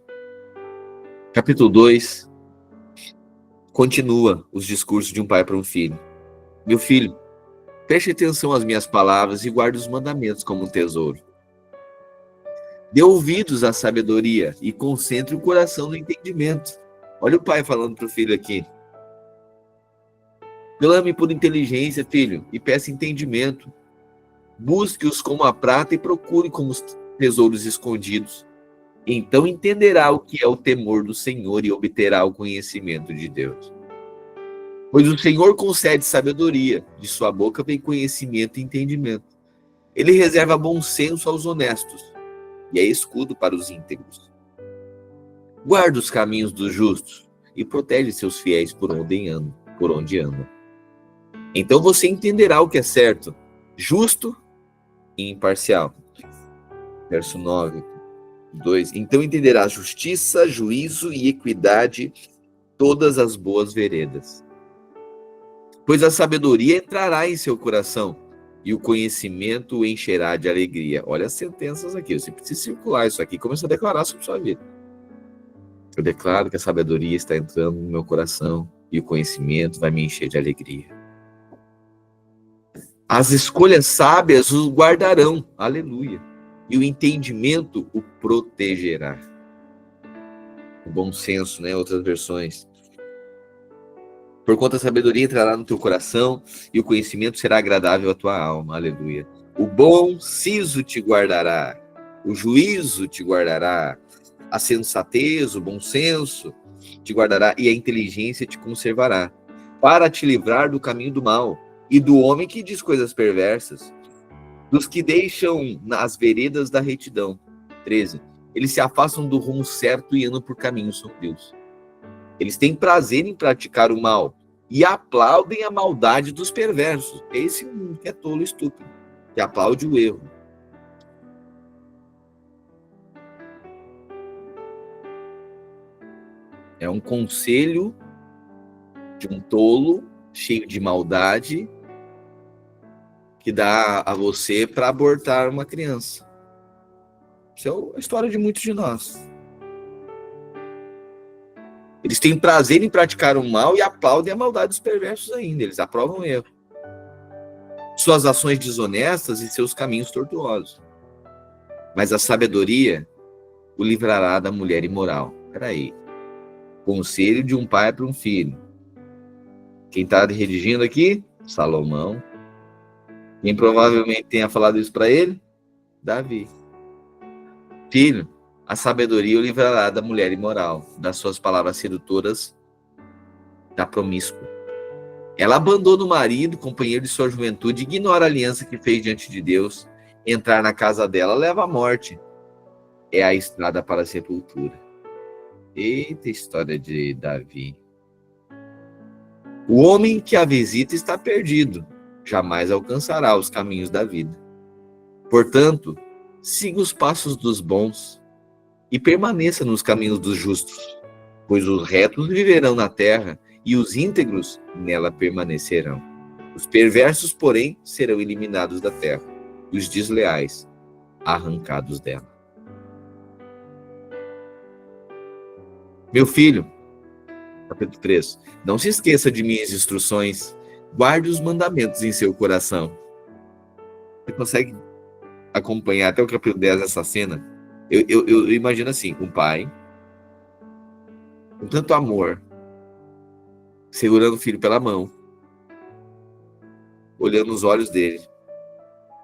Capítulo 2 continua os discursos de um pai para um filho. Meu filho, preste atenção às minhas palavras e guarde os mandamentos como um tesouro. Dê ouvidos à sabedoria e concentre o coração no entendimento. Olha o pai falando para o filho aqui. Clame por inteligência, filho, e peça entendimento. Busque-os como a prata e procure como os tesouros escondidos. Então entenderá o que é o temor do Senhor e obterá o conhecimento de Deus. Pois o Senhor concede sabedoria, de sua boca vem conhecimento e entendimento. Ele reserva bom senso aos honestos e é escudo para os íntegros. Guarda os caminhos dos justos e protege seus fiéis por onde andam. Então você entenderá o que é certo, justo e imparcial. Verso 9, 2. Então entenderá justiça, juízo e equidade, todas as boas veredas. Pois a sabedoria entrará em seu coração e o conhecimento o encherá de alegria. Olha as sentenças aqui, você precisa circular isso aqui e começar a declarar sobre sua vida. Eu declaro que a sabedoria está entrando no meu coração e o conhecimento vai me encher de alegria. As escolhas sábias os guardarão, aleluia, e o entendimento o protegerá. O bom senso, né? Outras versões. Porquanto a sabedoria entrará no teu coração e o conhecimento será agradável à tua alma, aleluia. O bom siso te guardará, o juízo te guardará, a sensatez, o bom senso te guardará e a inteligência te conservará, para te livrar do caminho do mal e do homem que diz coisas perversas, dos que deixam nas veredas da retidão. 13. Eles se afastam do rumo certo e andam por caminhos sombrios. Eles têm prazer em praticar o mal e aplaudem a maldade dos perversos. É esse mundo que é tolo e estúpido, que aplaude o erro. É um conselho de um tolo, cheio de maldade, que dá a você para abortar uma criança. Isso é a história de muitos de nós. Eles têm prazer em praticar o mal e aplaudem a maldade dos perversos ainda. Eles aprovam o erro. Suas ações desonestas e seus caminhos tortuosos. Mas a sabedoria o livrará da mulher imoral. Peraí. Conselho de um pai para um filho. Quem está redigindo aqui? Salomão. Quem provavelmente tenha falado isso para ele? Davi. Filho, a sabedoria o livrará da mulher imoral, das suas palavras sedutoras, da promíscua. Ela abandona o marido, companheiro de sua juventude, ignora a aliança que fez diante de Deus. Entrar na casa dela leva à morte. É a estrada para a sepultura. Eita história de Davi. O homem que a visita está perdido, jamais alcançará os caminhos da vida. Portanto, siga os passos dos bons e permaneça nos caminhos dos justos, pois os retos viverão na terra e os íntegros nela permanecerão. Os perversos, porém, serão eliminados da terra e os desleais arrancados dela. Meu filho, capítulo 3, não se esqueça de minhas instruções, guarde os mandamentos em seu coração. Você consegue acompanhar até o capítulo 10 essa cena? Eu imagino assim, um pai, com tanto amor, segurando o filho pela mão, olhando nos olhos dele,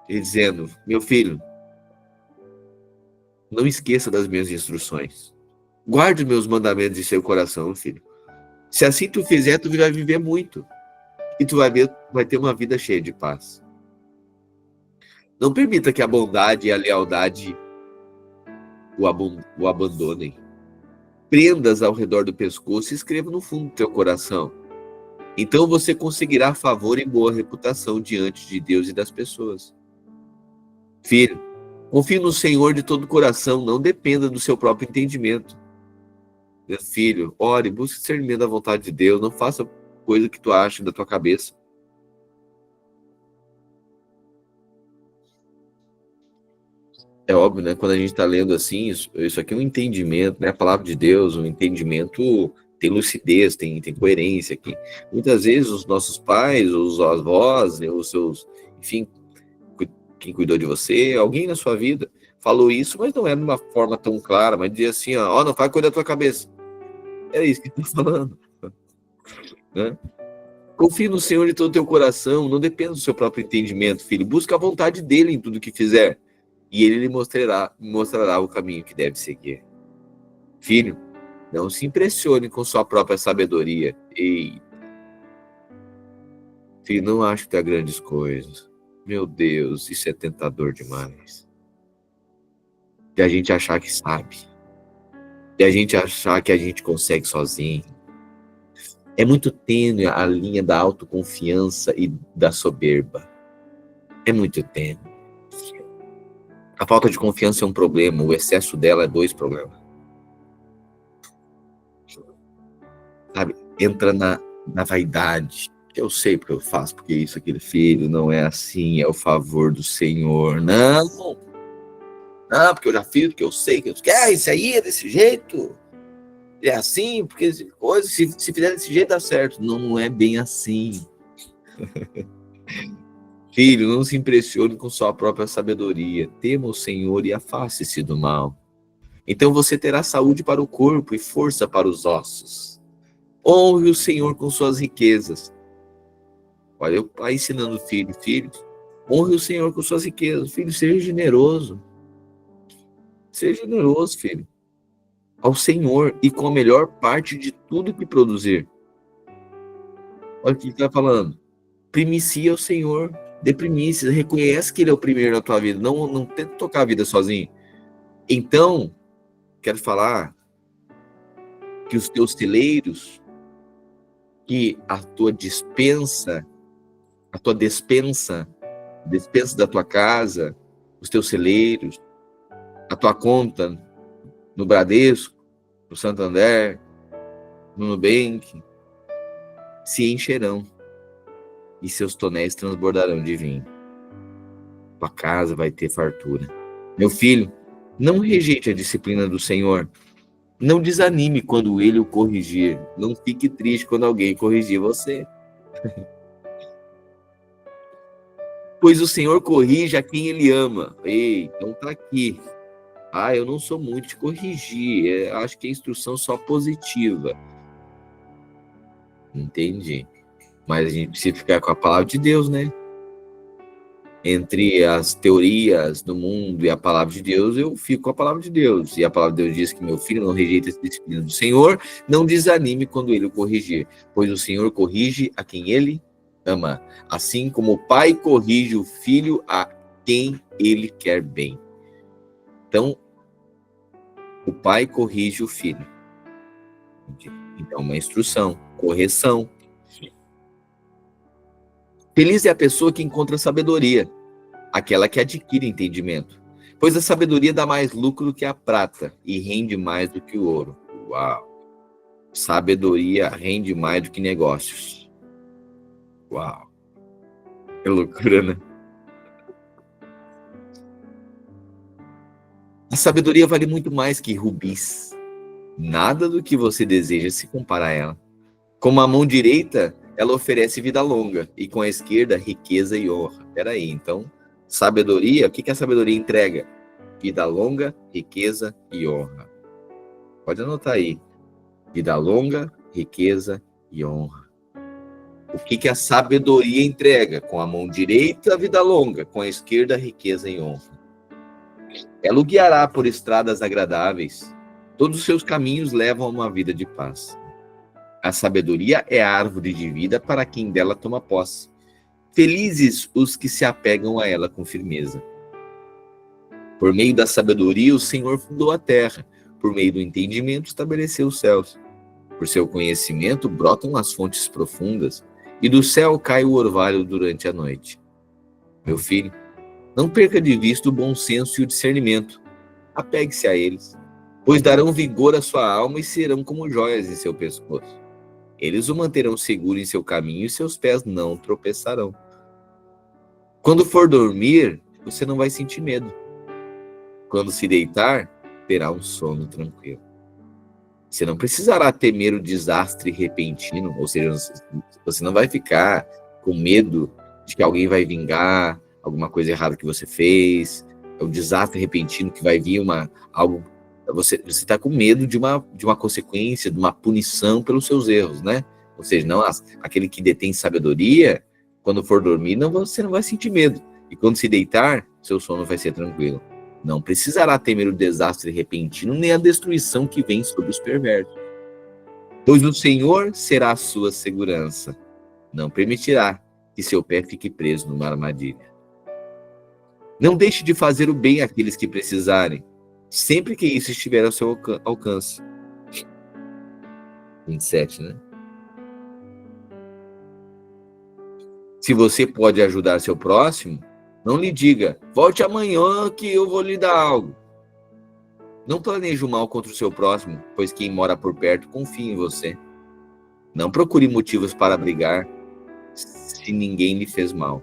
e dizendo, meu filho, não esqueça das minhas instruções. Guarde os meus mandamentos em seu coração, filho. Se assim tu fizer, tu vai viver muito. E tu vai ter uma vida cheia de paz. Não permita que a bondade e a lealdade o abandonem. Prendas ao redor do pescoço e escreva no fundo do teu coração. Então você conseguirá favor e boa reputação diante de Deus e das pessoas. Filho, confie no Senhor de todo o coração, não dependa do seu próprio entendimento. Meu filho, ore, busque discernimento da vontade de Deus, não faça coisa que tu acha da tua cabeça. É óbvio, né? Quando a gente está lendo assim, isso aqui é um entendimento, né? A palavra de Deus, um entendimento tem lucidez, tem coerência aqui. Muitas vezes os nossos pais, os avós, né, os seus, enfim, quem cuidou de você, alguém na sua vida, falou isso, mas não era de uma forma tão clara, mas dizia assim, ó, não faz coisa da tua cabeça. É isso que ele está falando. Né? Confie no Senhor de todo o teu coração, não dependa do seu próprio entendimento, filho. Busca a vontade dele em tudo que fizer. E ele lhe mostrará o caminho que deve seguir. Filho, não se impressione com sua própria sabedoria. Eita. Filho, não acho que tem grandes coisas. Meu Deus, isso é tentador demais. De a gente achar que sabe. De a gente achar que a gente consegue sozinho. É muito tênue a linha da autoconfiança e da soberba. É muito tênue. A falta de confiança é um problema, o excesso dela é 2 problemas. Sabe? Entra na vaidade. Eu sei porque eu faço, porque isso, aquele filho, não é assim, é o favor do Senhor. Não, porque eu já fiz, porque eu sei que isso aí é desse jeito. É assim, porque coisa, se fizer desse jeito dá certo. Não é bem assim. Filho, não se impressione com sua própria sabedoria. Tema o Senhor e afaste-se do mal. Então você terá saúde para o corpo e força para os ossos. Honre o Senhor com suas riquezas. Olha, o pai ensinando o filho, honre o Senhor com suas riquezas. Filho, seja generoso. Seja generoso, filho. Ao Senhor e com a melhor parte de tudo que produzir. Olha o que ele está falando. Primicia o Senhor. Dê primícia. Reconhece que Ele é o primeiro na tua vida. Não tenta tocar a vida sozinho. Então, quero falar que os teus celeiros, que a tua despensa da tua casa, os teus celeiros, a tua conta no Bradesco, no Santander, no Nubank, se encherão e seus tonéis transbordarão de vinho. Tua casa vai ter fartura. Meu filho, não rejeite a disciplina do Senhor. Não desanime quando ele o corrigir. Não fique triste quando alguém corrigir você. Pois o Senhor corrige a quem ele ama. Ei, então tá aqui. Eu não sou muito de corrigir. Acho que é instrução só positiva. Entendi. Mas a gente precisa ficar com a palavra de Deus, né? Entre as teorias do mundo e a palavra de Deus, eu fico com a palavra de Deus. E a palavra de Deus diz que meu filho não rejeita a disciplina do Senhor, não desanime quando ele o corrigir, pois o Senhor corrige a quem ele ama, assim como o pai corrige o filho a quem ele quer bem. Então, o pai corrige o filho. Então, uma instrução, correção. Feliz é a pessoa que encontra sabedoria, aquela que adquire entendimento, pois a sabedoria dá mais lucro que a prata e rende mais do que o ouro. Uau! Sabedoria rende mais do que negócios. Uau! Que loucura, né? A sabedoria vale muito mais que rubis. Nada do que você deseja se compara a ela. Com a mão direita, ela oferece vida longa, e com a esquerda, riqueza e honra. Peraí, então, sabedoria, o que a sabedoria entrega? Vida longa, riqueza e honra. Pode anotar aí. Vida longa, riqueza e honra. O que a sabedoria entrega? Com a mão direita, vida longa, com a esquerda, riqueza e honra. Ela o guiará por estradas agradáveis. Todos os seus caminhos levam a uma vida de paz. A sabedoria é a árvore de vida para quem dela toma posse. Felizes os que se apegam a ela com firmeza. Por meio da sabedoria, o Senhor fundou a terra. Por meio do entendimento, estabeleceu os céus. Por seu conhecimento, brotam as fontes profundas, e do céu cai o orvalho durante a noite. Meu filho, não perca de vista o bom senso e o discernimento. Apegue-se a eles, pois darão vigor à sua alma e serão como joias em seu pescoço. Eles o manterão seguro em seu caminho e seus pés não tropeçarão. Quando for dormir, você não vai sentir medo. Quando se deitar, terá um sono tranquilo. Você não precisará temer o desastre repentino, ou seja, você não vai ficar com medo de que alguém vai vingar alguma coisa errada que você fez, é um desastre repentino que vai vir algo. Você está com medo de uma consequência, de uma punição pelos seus erros, né? Ou seja, não aquele que detém sabedoria, quando for dormir, você não vai sentir medo. E quando se deitar, seu sono vai ser tranquilo. Não precisará temer o desastre repentino, nem a destruição que vem sobre os perversos. Pois o Senhor será a sua segurança. Não permitirá que seu pé fique preso numa armadilha. Não deixe de fazer o bem àqueles que precisarem, sempre que isso estiver ao seu alcance. 27, né? Se você pode ajudar seu próximo, não lhe diga, volte amanhã que eu vou lhe dar algo. Não planeje o mal contra o seu próximo, pois quem mora por perto confia em você. Não procure motivos para brigar se ninguém lhe fez mal.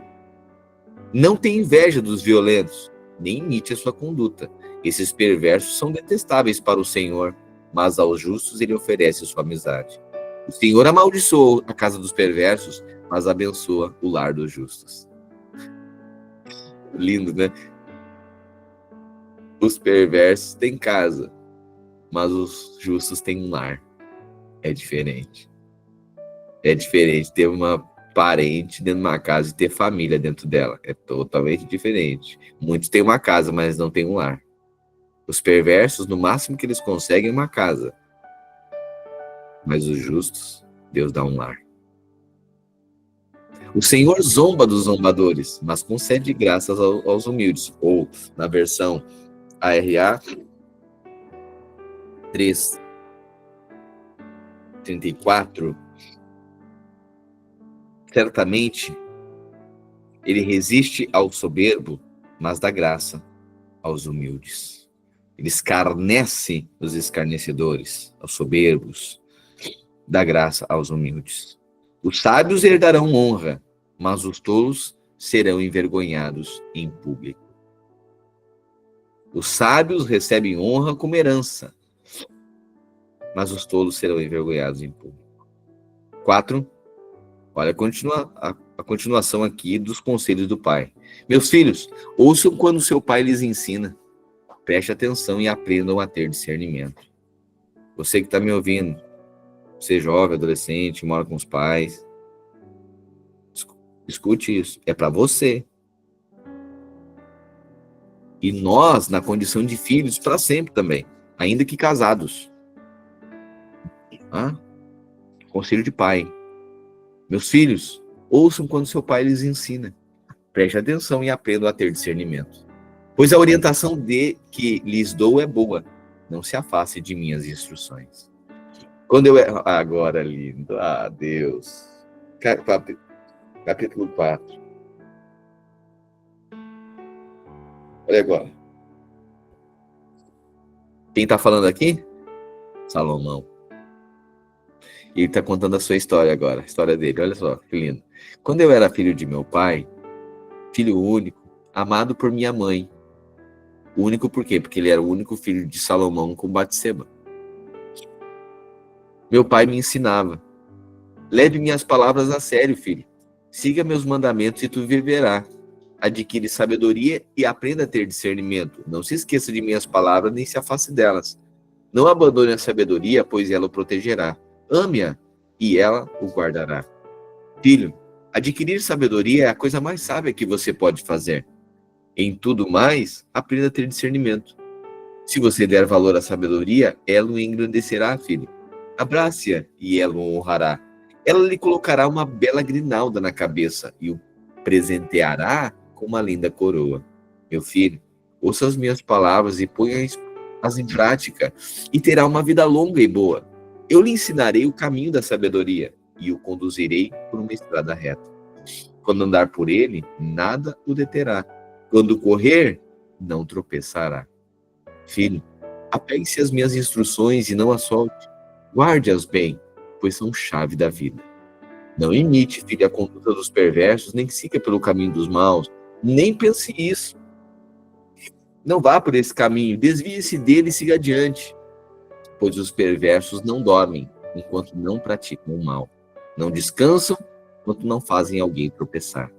Não tenha inveja dos violentos, nem imite a sua conduta. Esses perversos são detestáveis para o Senhor, mas aos justos ele oferece sua amizade. O Senhor amaldiçoou a casa dos perversos, mas abençoa o lar dos justos. Lindo, né? Os perversos têm casa, mas os justos têm um lar. É diferente. É diferente ter uma parente dentro de uma casa e ter família dentro dela. É totalmente diferente. Muitos têm uma casa, mas não têm um lar. Os perversos, no máximo que eles conseguem, é uma casa. Mas os justos, Deus dá um lar. O Senhor zomba dos zombadores, mas concede graças aos humildes. Ou, na versão ARA 3, 34, certamente ele resiste ao soberbo, mas dá graça aos humildes. Ele escarnece os escarnecedores, aos soberbos, dá graça aos humildes. Os sábios herdarão honra, mas os tolos serão envergonhados em público. Os sábios recebem honra como herança, mas os tolos serão envergonhados em público. 4. Olha a continuação aqui dos conselhos do pai. Meus filhos, ouçam quando seu pai lhes ensina. Preste atenção e aprendam a ter discernimento. Você que está me ouvindo, você jovem, adolescente, mora com os pais, escute isso. É para você. E nós, na condição de filhos, para sempre também, ainda que casados. Conselho de pai. Meus filhos, ouçam quando seu pai lhes ensina. Preste atenção e aprendam a ter discernimento. Pois a orientação que lhes dou é boa. Não se afaste de minhas instruções. Quando eu era... Agora, lindo. Deus. Capítulo 4. Olha agora. Quem está falando aqui? Salomão. E ele está contando a sua história agora, a história dele. Olha só, que lindo. Quando eu era filho de meu pai, filho único, amado por minha mãe. Único por quê? Porque ele era o único filho de Salomão com Batseba. Meu pai me ensinava. Leve minhas palavras a sério, filho. Siga meus mandamentos e tu viverá. Adquire sabedoria e aprenda a ter discernimento. Não se esqueça de minhas palavras nem se afaste delas. Não abandone a sabedoria, pois ela o protegerá. Ame-a e ela o guardará. Filho, adquirir sabedoria é a coisa mais sábia que você pode fazer. Em tudo mais, aprenda a ter discernimento. Se você der valor à sabedoria, ela o engrandecerá, filho. Abrace-a e ela o honrará. Ela lhe colocará uma bela grinalda na cabeça e o presenteará com uma linda coroa. Meu filho, ouça as minhas palavras e ponha-as em prática, e terá uma vida longa e boa. Eu lhe ensinarei o caminho da sabedoria e o conduzirei por uma estrada reta. Quando andar por ele, nada o deterá. Quando correr, não tropeçará. Filho, apegue-se às minhas instruções e não as solte. Guarde-as bem, pois são chave da vida. Não imite, filho, a conduta dos perversos, nem siga pelo caminho dos maus. Nem pense isso. Não vá por esse caminho, desvie-se dele e siga adiante. Pois os perversos não dormem enquanto não praticam o mal. Não descansam enquanto não fazem alguém tropeçar.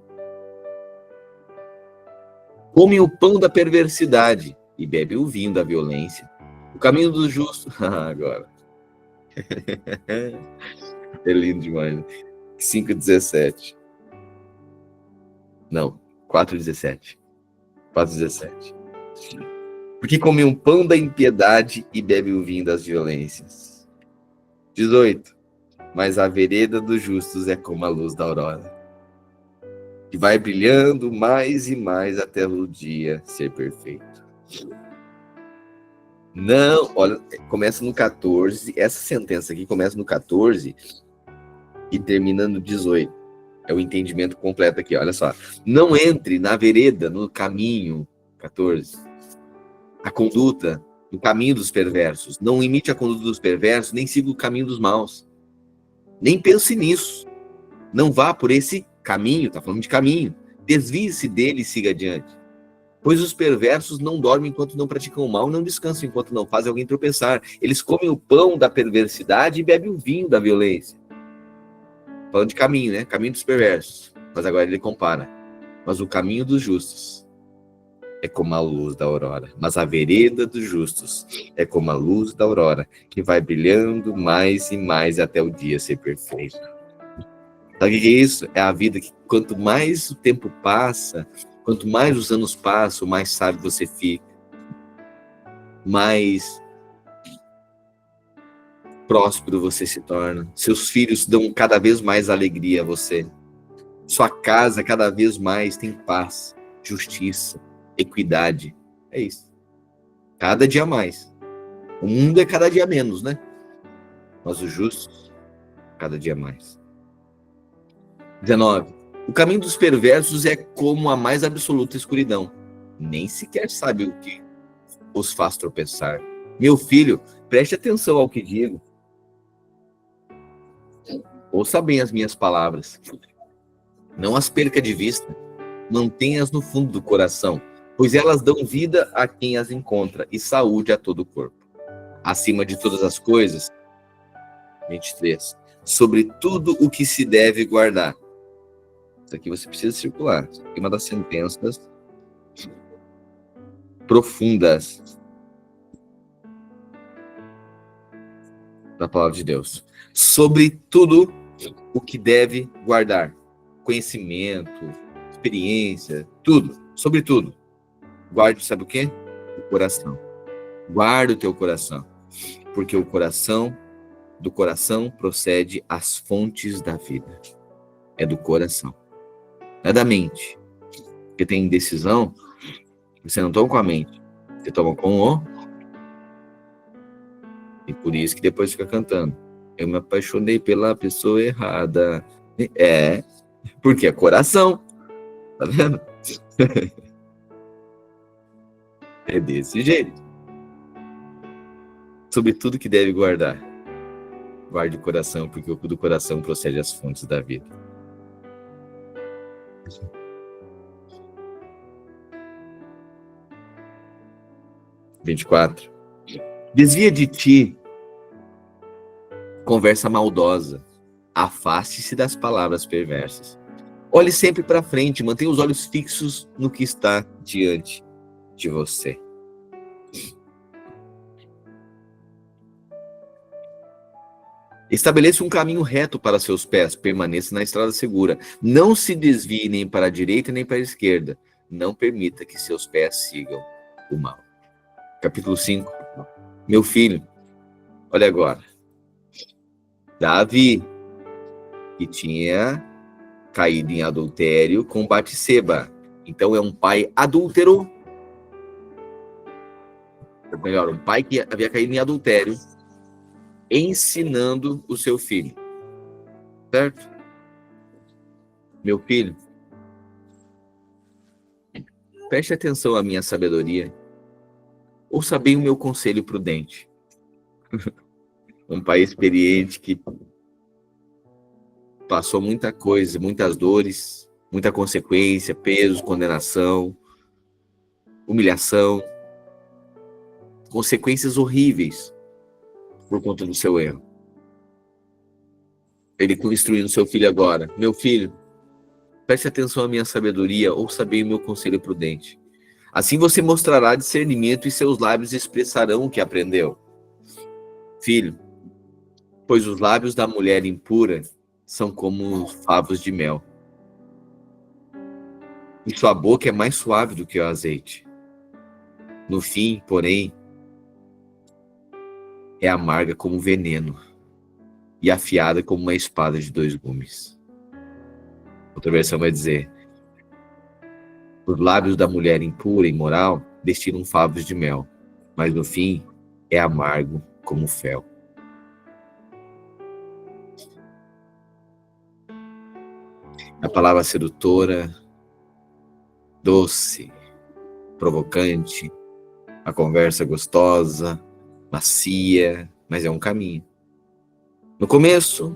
Come o pão da perversidade e bebe o vinho da violência. O caminho dos justos... Agora. É lindo demais. 5:17. Não, 4:17. 4:17. Porque come um pão da impiedade e bebe o vinho das violências. 18. Mas a vereda dos justos é como a luz da aurora, que vai brilhando mais e mais até o dia ser perfeito. Não, olha, começa no 14, essa sentença aqui começa no 14 e termina no 18. É o entendimento completo aqui, olha só. Não entre na vereda, no caminho, 14, a conduta, no caminho dos perversos. Não imite a conduta dos perversos, nem siga o caminho dos maus. Nem pense nisso. Não vá por esse caminho, tá falando de caminho. Desvie-se dele e siga adiante. Pois os perversos não dormem enquanto não praticam o mal, não descansam enquanto não fazem alguém tropeçar. Eles comem o pão da perversidade e bebem o vinho da violência. Falando de caminho, né? Caminho dos perversos. Mas agora ele compara. Mas o caminho dos justos é como a luz da aurora. Mas a vereda dos justos é como a luz da aurora, que vai brilhando mais e mais até o dia ser perfeito. Sabe o que é isso? É a vida que quanto mais o tempo passa, quanto mais os anos passam, mais sábio você fica. Mais próspero você se torna. Seus filhos dão cada vez mais alegria a você. Sua casa cada vez mais tem paz, justiça, equidade. É isso. Cada dia mais. O mundo é cada dia menos, né? Mas os justos cada dia mais. 19. O caminho dos perversos é como a mais absoluta escuridão. Nem sequer sabe o que os faz tropeçar. Meu filho, preste atenção ao que digo. Ouça bem as minhas palavras. Não as perca de vista. Mantenha-as no fundo do coração, pois elas dão vida a quem as encontra e saúde a todo o corpo. Acima de todas as coisas, 23, sobre tudo o que se deve guardar. Isso aqui você precisa circular. Isso aqui é uma das sentenças profundas da palavra de Deus. Sobre tudo o que deve guardar. Conhecimento, experiência, tudo. Sobre tudo. Guarde, sabe o quê? O coração. Guarda o teu coração. Porque do coração procede as fontes da vida. É do coração. Não é da mente. Porque tem indecisão, você não toma com a mente. Você toma com o... E por isso que depois fica cantando. Eu me apaixonei pela pessoa errada. Porque é coração. Tá vendo? É desse jeito. Sobre tudo que deve guardar. Guarde o coração, porque do coração procede as fontes da vida. (24) Desvia de ti conversa maldosa. Afaste-se das palavras perversas. Olhe sempre para frente, mantenha os olhos fixos no que está diante de você. Estabeleça um caminho reto para seus pés, permaneça na estrada segura. Não se desvie nem para a direita nem para a esquerda. Não permita que seus pés sigam o mal. Capítulo 5. Meu filho, olha agora. Davi, que tinha caído em adultério com Batseba. Então é um pai adúltero. Ou melhor, um pai que havia caído em adultério, ensinando o seu filho. Certo? Meu filho, preste atenção à minha sabedoria. Ouça bem o meu conselho prudente. Um pai experiente que passou muita coisa, muitas dores, muita consequência, peso, condenação, humilhação, consequências horríveis por conta do seu erro. Ele instruindo seu filho agora. Meu filho, preste atenção à minha sabedoria, ouça bem o meu conselho prudente. Assim você mostrará discernimento e seus lábios expressarão o que aprendeu. Filho, pois os lábios da mulher impura são como favos de mel. E sua boca é mais suave do que o azeite. No fim, porém, é amarga como veneno e afiada como uma espada de 2 gumes. Outra versão vai dizer: os lábios da mulher impura e imoral destilam favos de mel, mas no fim é amargo como fel. A palavra sedutora, doce, provocante, a conversa gostosa, macia, mas é um caminho. No começo,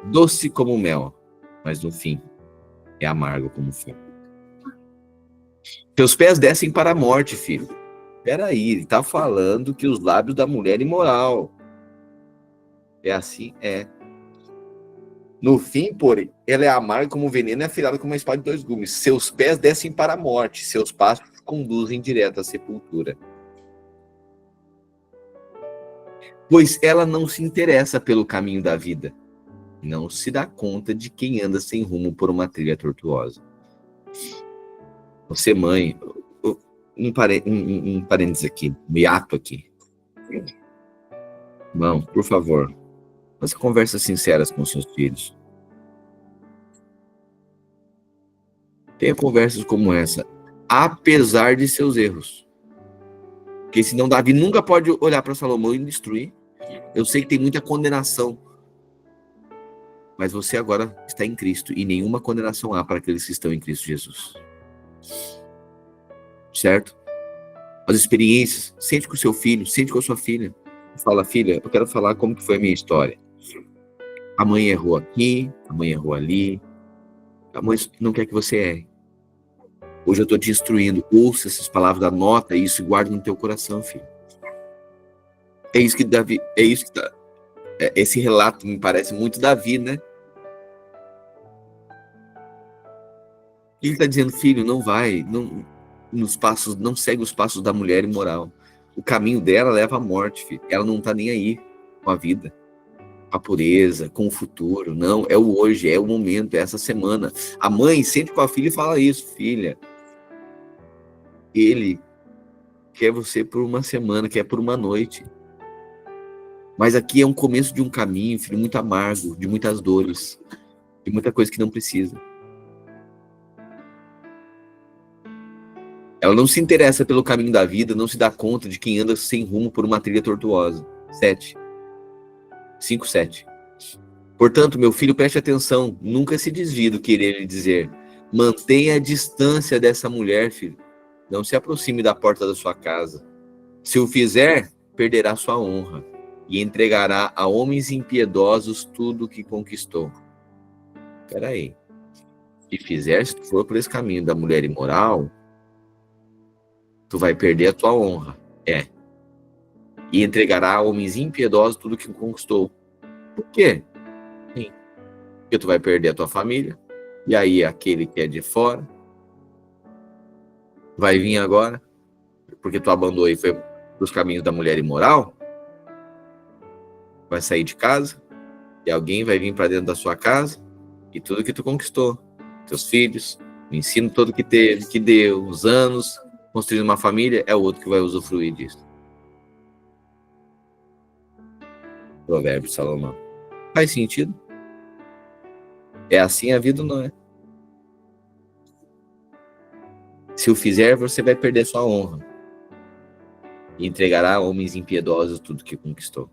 doce como mel, mas no fim é amargo como fel. Teus pés descem para a morte, filho. Peraí, ele está falando que os lábios da mulher imoral. É assim? É. No fim, porém, ela é amarga como veneno e afilada como uma espada de 2 gumes. Seus pés descem para a morte, seus passos conduzem direto à sepultura. Pois ela não se interessa pelo caminho da vida. Não se dá conta de quem anda sem rumo por uma trilha tortuosa. Você, mãe, um parênteses aqui, um hiato aqui. Irmão, por favor, faça conversas sinceras com seus filhos. Tenha conversas como essa, apesar de seus erros. Porque senão Davi nunca pode olhar para Salomão e destruir. Eu sei que tem muita condenação mas você agora está em Cristo, e nenhuma condenação há para aqueles que estão em Cristo Jesus. Certo? As experiências, sente com o seu filho, sente com a sua filha. Fala, filha, eu quero falar como que foi a minha história. A mãe errou aqui, a mãe errou ali. A mãe não quer que você erre. Hoje eu estou te instruindo. Ouça essas palavras, anota isso e guarda no teu coração, filho. É isso que Davi, esse relato me parece muito Davi, né? Ele está dizendo, filho, não vai, não segue os passos da mulher imoral. O caminho dela leva à morte, filho. Ela não está nem aí com a vida, com a pureza, com o futuro. Não, é o hoje, é o momento, é essa semana. A mãe sente com a filha e fala isso, filha. Ele quer você por uma semana, quer por uma noite. Mas aqui é um começo de um caminho, filho, muito amargo, de muitas dores, de muita coisa que não precisa. Ela não se interessa pelo caminho da vida, não se dá conta de quem anda sem rumo por uma trilha tortuosa. 5:7. Portanto, meu filho, preste atenção, nunca se desvie do que irei lhe dizer. Mantenha a distância dessa mulher, filho. Não se aproxime da porta da sua casa. Se o fizer, perderá sua honra e entregará a homens impiedosos tudo o que conquistou. Espera aí. Se fizer, se tu for por esse caminho da mulher imoral, tu vai perder a tua honra. E entregará a homens impiedosos tudo o que conquistou. Por quê? Sim. Porque tu vai perder a tua família. E aí aquele que é de fora vai vir agora, porque tu abandonou e foi pros caminhos da mulher imoral, vai sair de casa e alguém vai vir para dentro da sua casa e tudo que tu conquistou, teus filhos, o ensino todo que teve, que deu, os anos, construindo uma família, é o outro que vai usufruir disso. Provérbio de Salomão. Faz sentido? É assim a vida, não é? Se o fizer, você vai perder sua honra e entregará a homens impiedosos tudo que conquistou.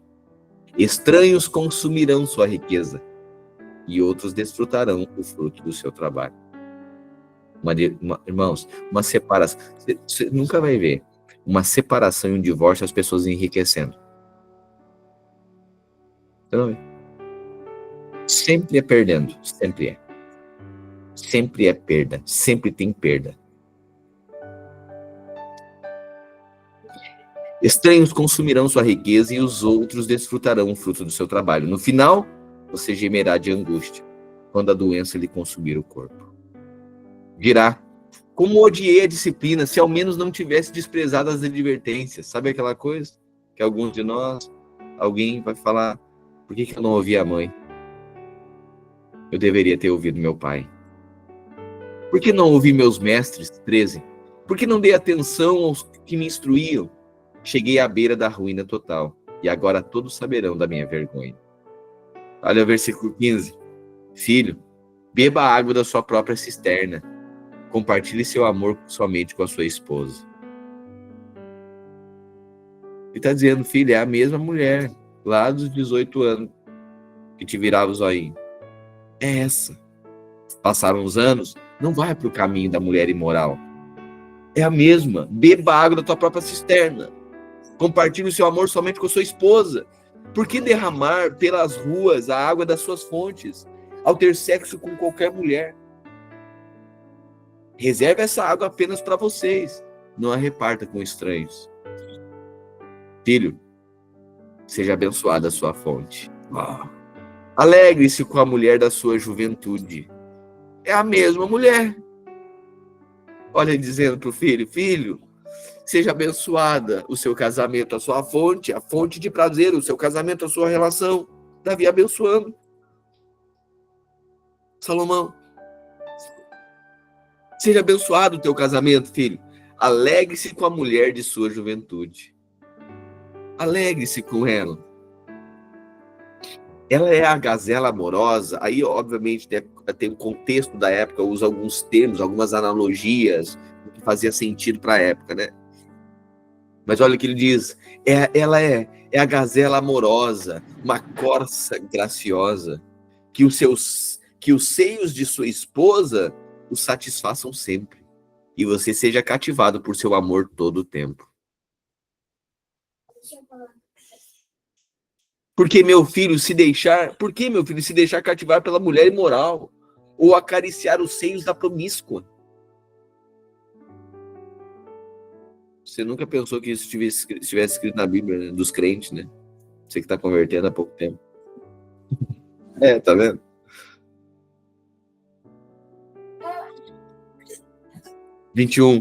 Estranhos consumirão sua riqueza e outros desfrutarão o fruto do seu trabalho. Irmãos, uma separação. Você nunca vai ver uma separação e um divórcio, as pessoas enriquecendo. Você não vê. Sempre é perdendo, sempre é. Sempre é perda, sempre tem perda. Estranhos consumirão sua riqueza e os outros desfrutarão o fruto do seu trabalho. No final, você gemerá de angústia, quando a doença lhe consumir o corpo. Dirá, como odiei a disciplina, se ao menos não tivesse desprezado as advertências. Sabe aquela coisa que alguns de nós, alguém vai falar, por que eu não ouvi a mãe? Eu deveria ter ouvido meu pai. Por que não ouvi meus mestres? 13. Por que não dei atenção aos que me instruíam? Cheguei à beira da ruína total, e agora todos saberão da minha vergonha. Olha o versículo 15. Filho, beba a água da sua própria cisterna. Compartilhe seu amor somente com a sua esposa. Ele está dizendo, filho, é a mesma mulher, lá dos 18 anos, que te virava o zoinho. É essa. Passaram os anos, não vai para o caminho da mulher imoral. É a mesma. Beba a água da tua própria cisterna. Compartilhe o seu amor somente com a sua esposa. Por que derramar pelas ruas a água das suas fontes, ao ter sexo com qualquer mulher? Reserve essa água apenas para vocês. Não a reparta com estranhos. Filho, seja abençoada a sua fonte. Alegre-se com a mulher da sua juventude. É a mesma mulher. Olha ele dizendo para o filho, filho, seja abençoada o seu casamento, a sua fonte, a fonte de prazer, o seu casamento, a sua relação. Davi abençoando. Salomão. Seja abençoado o teu casamento, filho. Alegre-se com a mulher de sua juventude. Alegre-se com ela. Ela é a gazela amorosa. Aí, obviamente, tem um contexto da época, usa alguns termos, algumas analogias, que fazia sentido para a época, né? Mas olha o que ele diz. Ela é a gazela amorosa, uma corça graciosa, que os seios de sua esposa o satisfaçam sempre, e você seja cativado por seu amor todo o tempo. Por que meu filho se deixar cativar pela mulher imoral, ou acariciar os seios da promíscua? Você nunca pensou que isso estivesse escrito na Bíblia, né? Dos crentes, né? Você que está convertendo há pouco tempo. Tá vendo?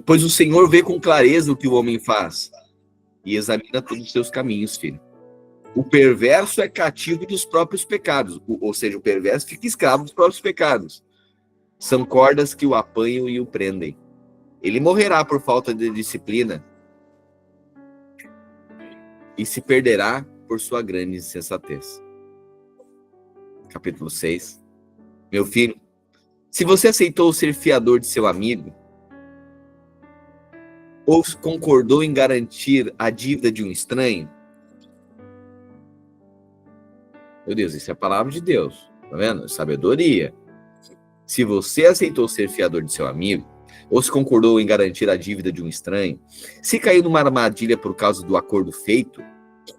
Pois o Senhor vê com clareza o que o homem faz e examina todos os seus caminhos, filho. O perverso é cativo dos próprios pecados, ou seja, o perverso fica escravo dos próprios pecados. São cordas que o apanham e o prendem. Ele morrerá por falta de disciplina e se perderá por sua grande insensatez. Capítulo 6. Meu filho, se você aceitou ser fiador de seu amigo, ou concordou em garantir a dívida de um estranho, meu Deus, isso é a palavra de Deus, tá vendo? Sabedoria. Se você aceitou ser fiador de seu amigo, ou se concordou em garantir a dívida de um estranho, se caiu numa armadilha por causa do acordo feito,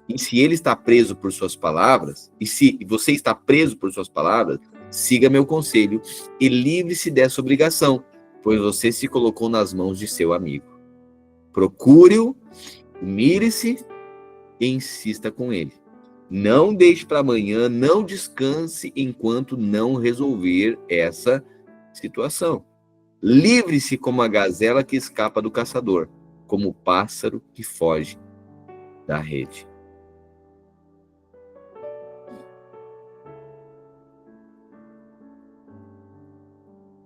e se ele está preso por suas palavras, e se você está preso por suas palavras, siga meu conselho e livre-se dessa obrigação, pois você se colocou nas mãos de seu amigo. Procure-o, humilhe-se e insista com ele. Não deixe para amanhã, não descanse enquanto não resolver essa situação. Livre-se como a gazela que escapa do caçador, como o pássaro que foge da rede.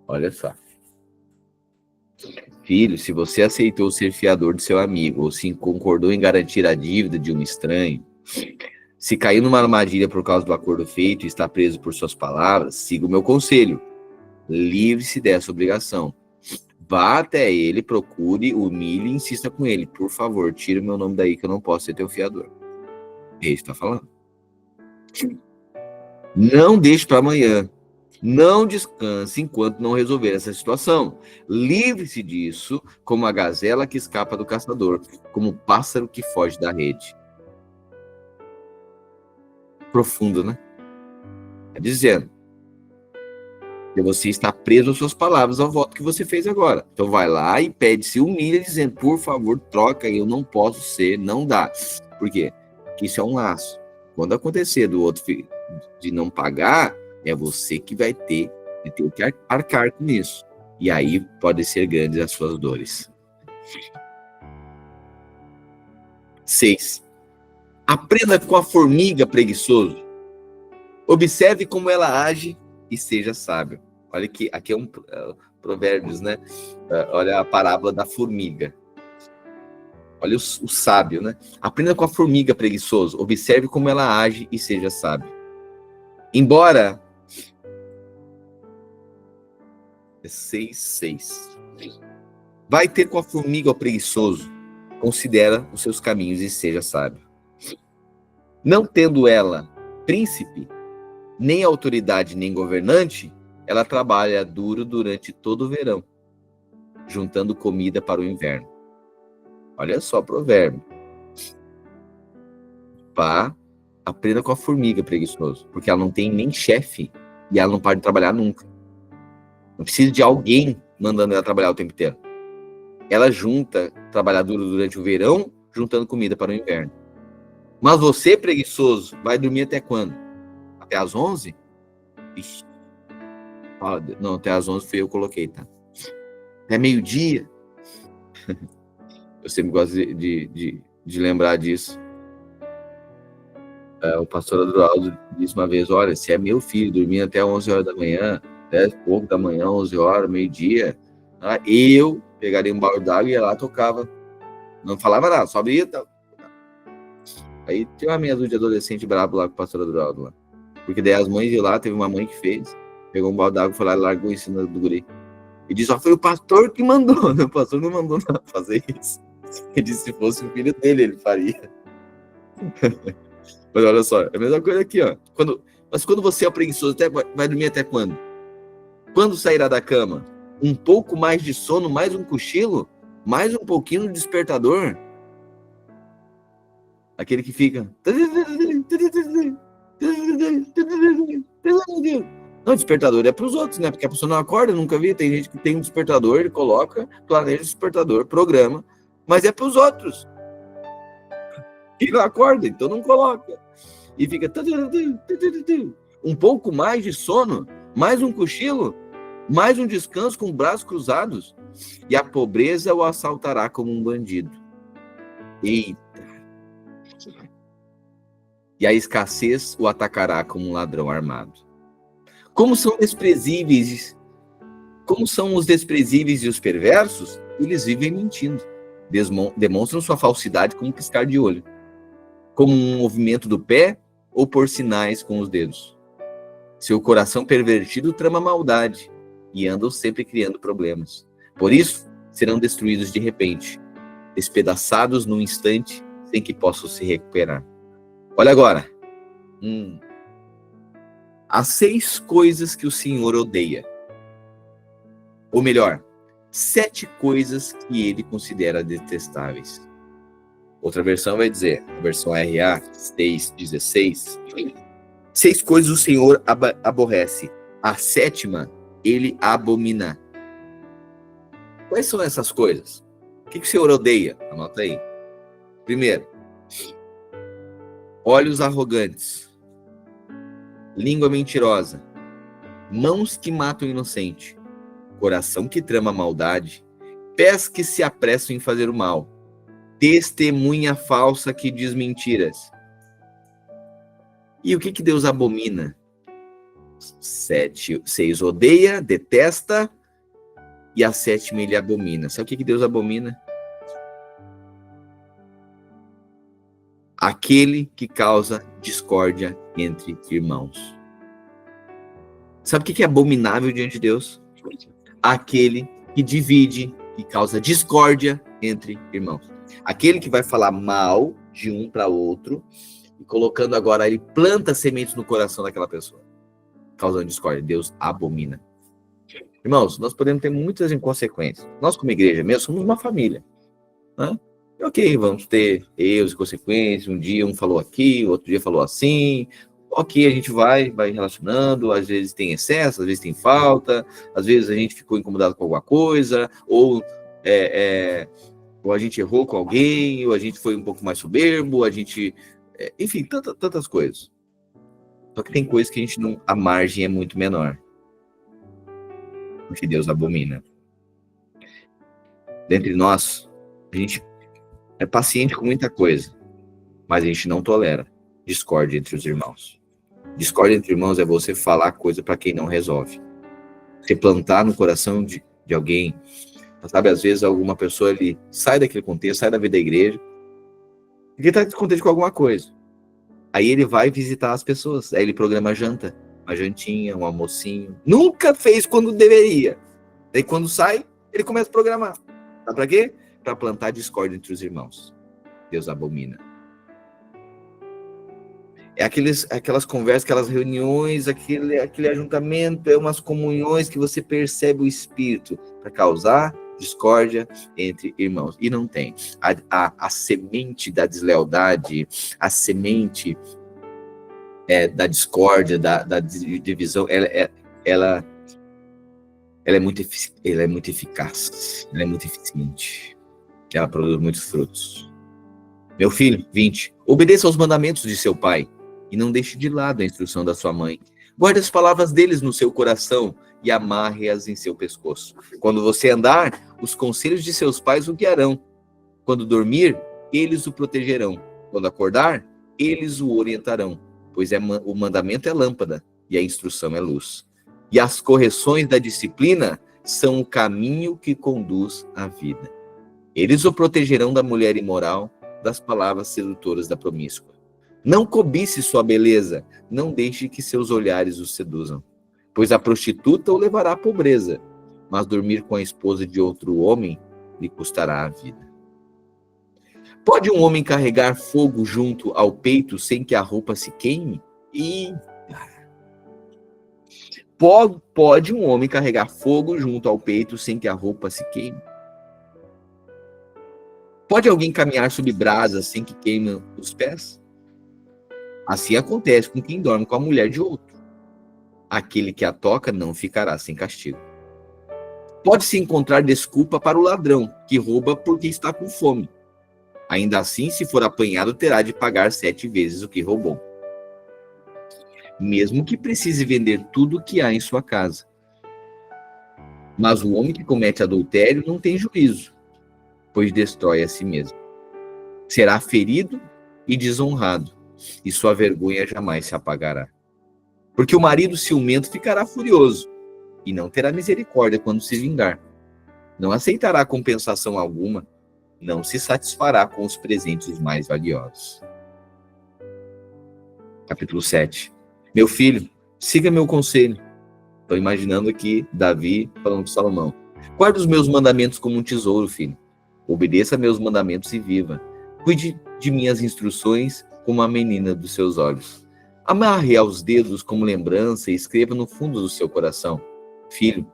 Olha só. Filho, se você aceitou ser fiador de seu amigo, ou se concordou em garantir a dívida de um estranho, se caiu numa armadilha por causa do acordo feito e está preso por suas palavras, siga o meu conselho. Livre-se dessa obrigação. Vá até ele, procure, humilhe e insista com ele. Por favor, tira o meu nome daí que eu não posso ser teu fiador. Ele está falando. Não deixe para amanhã. Não descanse enquanto não resolver essa situação. Livre-se disso como a gazela que escapa do caçador, como o pássaro que foge da rede. Profundo, né? Está dizendo que você está preso às suas palavras, ao voto que você fez agora. Então vai lá e pede, se humilha, dizendo, por favor, troca, eu não posso ser, não dá. Por quê? Porque isso é um laço. Quando acontecer do outro de não pagar, é você que vai ter que arcar com isso. E aí podem ser grandes as suas dores. 6. Aprenda com a formiga, preguiçoso. Observe como ela age e seja sábio. Olha que aqui é um provérbios, né? Olha a parábola da formiga. Olha o sábio, né? Aprenda com a formiga, preguiçoso. Observe como ela age e seja sábio. Embora 6. Vai ter com a formiga, ó preguiçoso. Considera os seus caminhos e seja sábio. Não tendo ela príncipe, nem autoridade, nem governante, ela trabalha duro durante todo o verão, juntando comida para o inverno. Olha só o provérbio. Vá, aprenda com a formiga, preguiçoso, porque ela não tem nem chefe e ela não para de trabalhar nunca. Não precisa de alguém mandando ela trabalhar o tempo inteiro. Ela trabalha duro durante o verão, juntando comida para o inverno. Mas você, preguiçoso, vai dormir até quando? Até às 11? Ixi. Não, até às 11 foi eu que coloquei, tá? Até meio-dia. Eu sempre gosto de lembrar disso. O pastor Adroaldo disse uma vez, olha, se é meu filho dormindo até 11 horas da manhã, 10 e pouco da manhã, 11 horas, meio-dia, tá? Eu pegaria um balde d'água e ia lá, tocava. Não falava nada, só abria e tal. Aí tem uma meia dúzia de adolescente brabo lá com o pastor Adroaldo lá. Porque daí as mães de lá, teve uma mãe que fez, pegou um balde d'água, foi lá e largou em cima do guri. E disse, foi o pastor que mandou, né? O pastor não mandou nada fazer isso. Ele disse, se fosse o filho dele, ele faria. Mas olha só, é a mesma coisa aqui, ó. Mas quando você é preguiçoso, vai dormir até quando? Quando sairá da cama? Um pouco mais de sono, mais um cochilo? Mais um pouquinho no despertador? Aquele que fica... Não, despertador é para os outros, né? Porque a pessoa não acorda, nunca vi. Tem gente que tem um despertador, ele coloca, planeja o despertador, programa, mas é para os outros. E não acorda, então não coloca. E fica... Um pouco mais de sono, mais um cochilo, mais um descanso com braços cruzados, e a pobreza o assaltará como um bandido. Eita! E a escassez o atacará como um ladrão armado. Como são desprezíveis, como são os desprezíveis e os perversos, eles vivem mentindo. Demonstram sua falsidade com um piscar de olho, como um movimento do pé ou por sinais com os dedos. Seu coração pervertido trama maldade e andam sempre criando problemas. Por isso, serão destruídos de repente, despedaçados num instante, sem que possam se recuperar. Olha agora. Há 6 coisas que o Senhor odeia. Ou melhor, 7 coisas que ele considera detestáveis. Outra versão vai dizer, a versão RA 6:16, 6 coisas o Senhor aborrece. A 7ª, ele abomina. Quais são essas coisas? O que o Senhor odeia? Anota aí. Primeiro, olhos arrogantes, língua mentirosa, mãos que matam o inocente, coração que trama maldade, pés que se apressam em fazer o mal, testemunha falsa que diz mentiras. E o que Deus abomina? 6 odeia, detesta, e a 7ª ele abomina. Sabe o que Deus abomina? Aquele que causa discórdia entre irmãos. Sabe o que é abominável diante de Deus? Aquele que divide, que causa discórdia entre irmãos. Aquele que vai falar mal de um para outro, e colocando agora, ele planta sementes no coração daquela pessoa, causando discórdia. Deus abomina. Irmãos, nós podemos ter muitas inconsequências. Nós, como igreja mesmo, somos uma família, né? Ok, vamos ter erros e consequências. Um dia um falou aqui, outro dia falou assim. Ok, a gente vai relacionando. Às vezes tem excesso, às vezes tem falta. Às vezes a gente ficou incomodado com alguma coisa. Ou a gente errou com alguém. Ou a gente foi um pouco mais soberbo. Enfim, tantas coisas. Só que tem coisas que a margem é muito menor. Porque Deus abomina. Dentre nós, a gente é paciente com muita coisa, mas a gente não tolera discórdia entre os irmãos. Discórdia entre irmãos é você falar coisa para quem não resolve. Você plantar no coração de alguém, sabe, às vezes alguma pessoa ele sai daquele contexto, sai da vida da igreja, porque está descontente com alguma coisa. Aí ele vai visitar as pessoas, aí ele programa janta, uma jantinha, um almocinho. Nunca fez quando deveria. Daí quando sai, ele começa a programar. Sabe para quê? Para plantar discórdia entre os irmãos. Deus abomina. É aquelas conversas, aquelas reuniões, aquele ajuntamento, umas comunhões que você percebe o espírito para causar discórdia entre irmãos. E não tem. A semente da deslealdade, a semente da discórdia, da divisão, ela é muito eficaz, ela é muito eficiente. Ela produz muitos frutos. Meu filho, 20. Obedeça aos mandamentos de seu pai e não deixe de lado a instrução da sua mãe. Guarde as palavras deles no seu coração e amarre-as em seu pescoço. Quando você andar, os conselhos de seus pais o guiarão. Quando dormir, eles o protegerão. Quando acordar, eles o orientarão. Pois o mandamento é lâmpada e a instrução é luz. E as correções da disciplina são o caminho que conduz à vida. Eles o protegerão da mulher imoral, das palavras sedutoras da promíscua. Não cobice sua beleza, não deixe que seus olhares o seduzam. Pois a prostituta o levará à pobreza, mas dormir com a esposa de outro homem lhe custará a vida. Pode um homem carregar fogo junto ao peito sem que a roupa se queime? Pode um homem carregar fogo junto ao peito sem que a roupa se queime? Pode alguém caminhar sob brasas sem que queime os pés? Assim acontece com quem dorme com a mulher de outro. Aquele que a toca não ficará sem castigo. Pode-se encontrar desculpa para o ladrão, que rouba porque está com fome. Ainda assim, se for apanhado, terá de pagar 7 vezes o que roubou. Mesmo que precise vender tudo o que há em sua casa. Mas o homem que comete adultério não tem juízo, pois destrói a si mesmo. Será ferido e desonrado, e sua vergonha jamais se apagará. Porque o marido ciumento ficará furioso, e não terá misericórdia quando se vingar. Não aceitará compensação alguma, não se satisfará com os presentes mais valiosos. Capítulo 7. Meu filho, siga meu conselho. Estou imaginando aqui Davi falando com Salomão. Guarde os meus mandamentos como um tesouro, filho. Obedeça a meus mandamentos e viva. Cuide de minhas instruções como a menina dos seus olhos. Amarre aos dedos como lembrança e escreva no fundo do seu coração. Filho,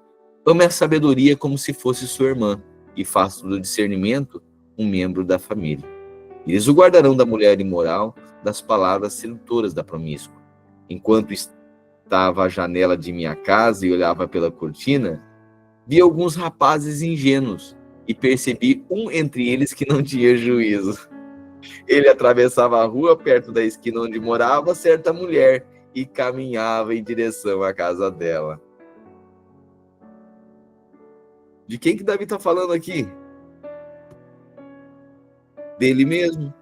ame a sabedoria como se fosse sua irmã e faça do discernimento um membro da família. Eles o guardarão da mulher imoral, das palavras sedutoras da promíscua. Enquanto estava à janela de minha casa e olhava pela cortina, vi alguns rapazes ingênuos e percebi um entre eles que não tinha juízo. Ele atravessava a rua perto da esquina onde morava certa mulher e caminhava em direção à casa dela. De quem que Davi está falando aqui? Dele mesmo.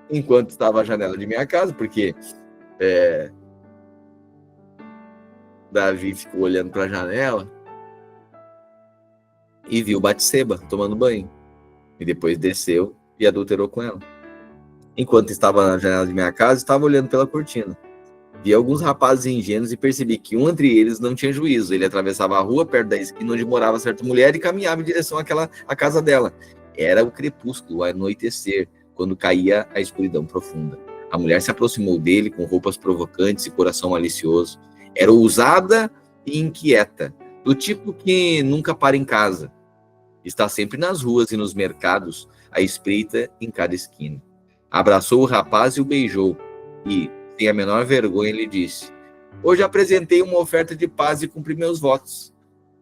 Enquanto estava à janela de minha casa, porque Davi ficou olhando para a janela e viu Batseba tomando banho. E depois desceu e adulterou com ela. Enquanto estava na janela de minha casa, estava olhando pela cortina. Vi alguns rapazes ingênuos e percebi que um entre eles não tinha juízo. Ele atravessava a rua perto da esquina onde morava certa mulher e caminhava em direção à casa dela. Era o crepúsculo, o anoitecer, quando caía a escuridão profunda. A mulher se aproximou dele com roupas provocantes e coração malicioso. Era ousada e inquieta, do tipo que nunca para em casa. Está sempre nas ruas e nos mercados, à espreita em cada esquina. Abraçou o rapaz e o beijou, e, sem a menor vergonha, lhe disse: hoje apresentei uma oferta de paz e cumpri meus votos.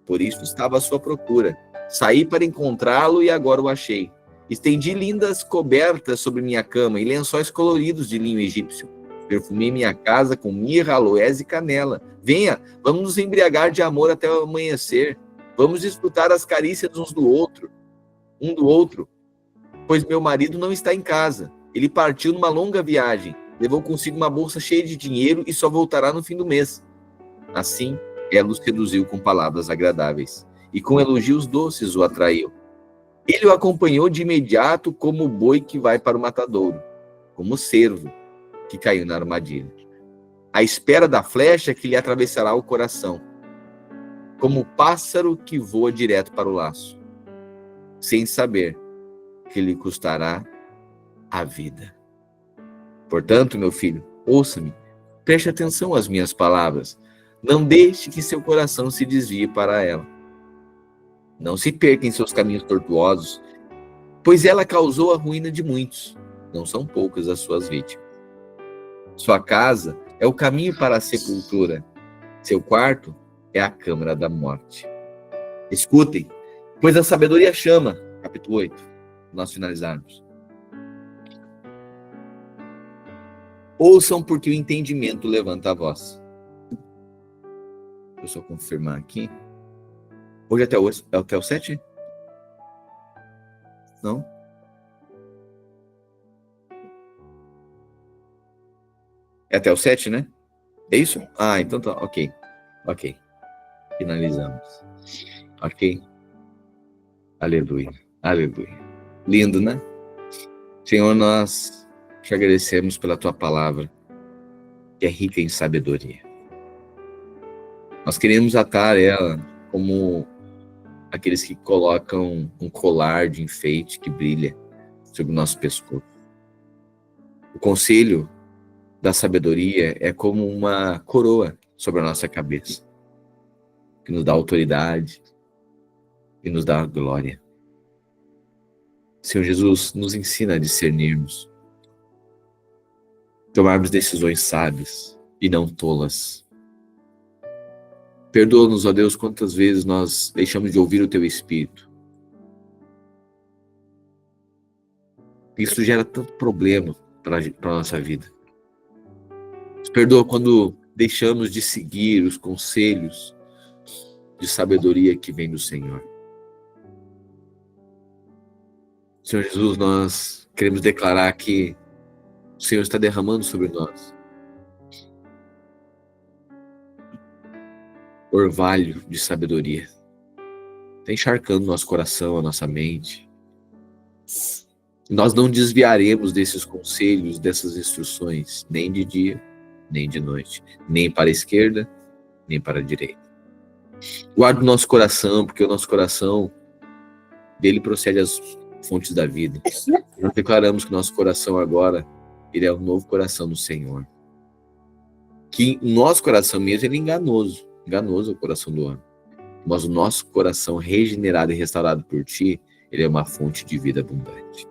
Por isso estava à sua procura. Saí para encontrá-lo e agora o achei. Estendi lindas cobertas sobre minha cama e lençóis coloridos de linho egípcio. Perfumei minha casa com mirra, aloés e canela. Venha, vamos nos embriagar de amor até o amanhecer. Vamos desfrutar as carícias um do outro, pois meu marido não está em casa. Ele partiu numa longa viagem, levou consigo uma bolsa cheia de dinheiro e só voltará no fim do mês. Assim, ela o seduziu com palavras agradáveis e com elogios doces o atraiu. Ele o acompanhou de imediato como o boi que vai para o matadouro, como o cervo que caiu na armadilha, à espera da flecha que lhe atravessará o coração, como o pássaro que voa direto para o laço, sem saber que lhe custará a vida. Portanto, meu filho, ouça-me, preste atenção às minhas palavras, não deixe que seu coração se desvie para ela. Não se perca em seus caminhos tortuosos, pois ela causou a ruína de muitos, não são poucas as suas vítimas. Sua casa é o caminho para a sepultura, seu quarto é a câmara da morte. Escutem, pois a sabedoria chama, capítulo 8, nós finalizarmos. Ouçam, porque o entendimento levanta a voz. Deixa eu só confirmar aqui. Hoje é até o 7? Não? É até o 7, né? É isso? Ah, então tá. Ok. Finalizamos. Ok? Aleluia. Aleluia. Lindo, né? Senhor, nós te agradecemos pela tua palavra, que é rica em sabedoria. Nós queremos atar ela como aqueles que colocam um colar de enfeite que brilha sobre o nosso pescoço. O conselho da sabedoria é como uma coroa sobre a nossa cabeça, que nos dá autoridade e nos dá glória. Senhor Jesus, nos ensina a discernirmos, tomarmos decisões sábias e não tolas. Perdoa-nos, ó Deus, quantas vezes nós deixamos de ouvir o Teu Espírito. Isso gera tanto problema para a nossa vida. Nos perdoa quando deixamos de seguir os conselhos de sabedoria que vem do Senhor. Senhor Jesus, nós queremos declarar que o Senhor está derramando sobre nós orvalho de sabedoria. Está encharcando nosso coração, a nossa mente. Nós não desviaremos desses conselhos, dessas instruções, nem de dia, nem de noite, nem para a esquerda, nem para a direita. Guarda o nosso coração, porque o nosso coração, dele procede as fontes da vida. Nós declaramos que nosso coração agora, ele é um novo coração do Senhor. Que o nosso coração mesmo, ele é enganoso é o coração do homem. Mas o nosso coração regenerado e restaurado por Ti, ele é uma fonte de vida abundante.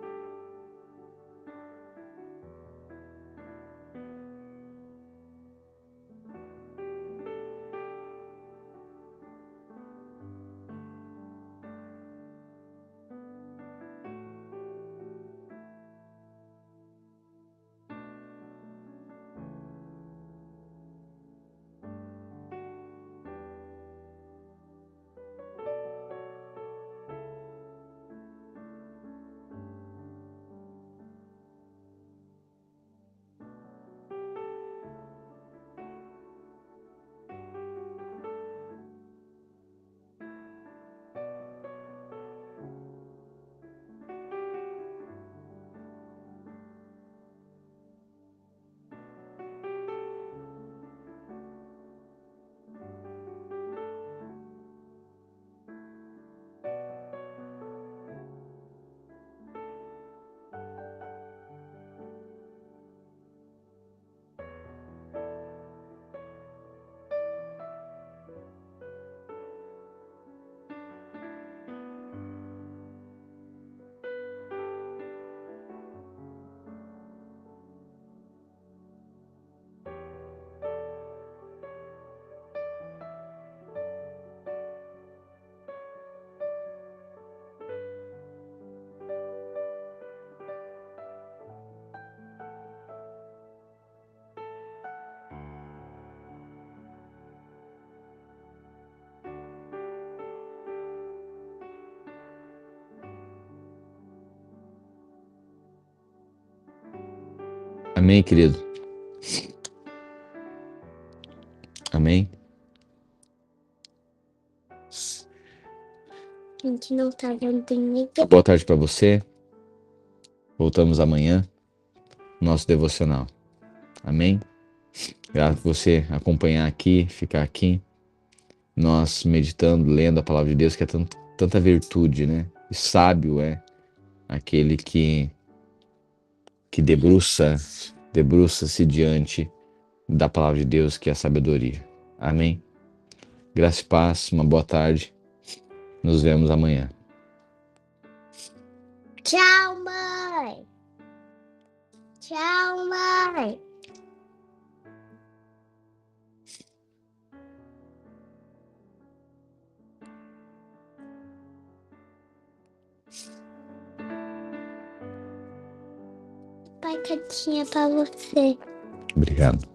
Amém, querido? Amém? A gente não tá vendo ninguém. Boa tarde para você. Voltamos amanhã, nosso devocional. Amém? Graças por você acompanhar aqui, ficar aqui, nós meditando, lendo a palavra de Deus, que é tanta virtude, né? E sábio é aquele que debruça-se diante da palavra de Deus, que é a sabedoria. Amém? Graça e paz, uma boa tarde. Nos vemos amanhã. Tchau, mãe. Tchau, mãe. Pai, quietinha pra você. Obrigado.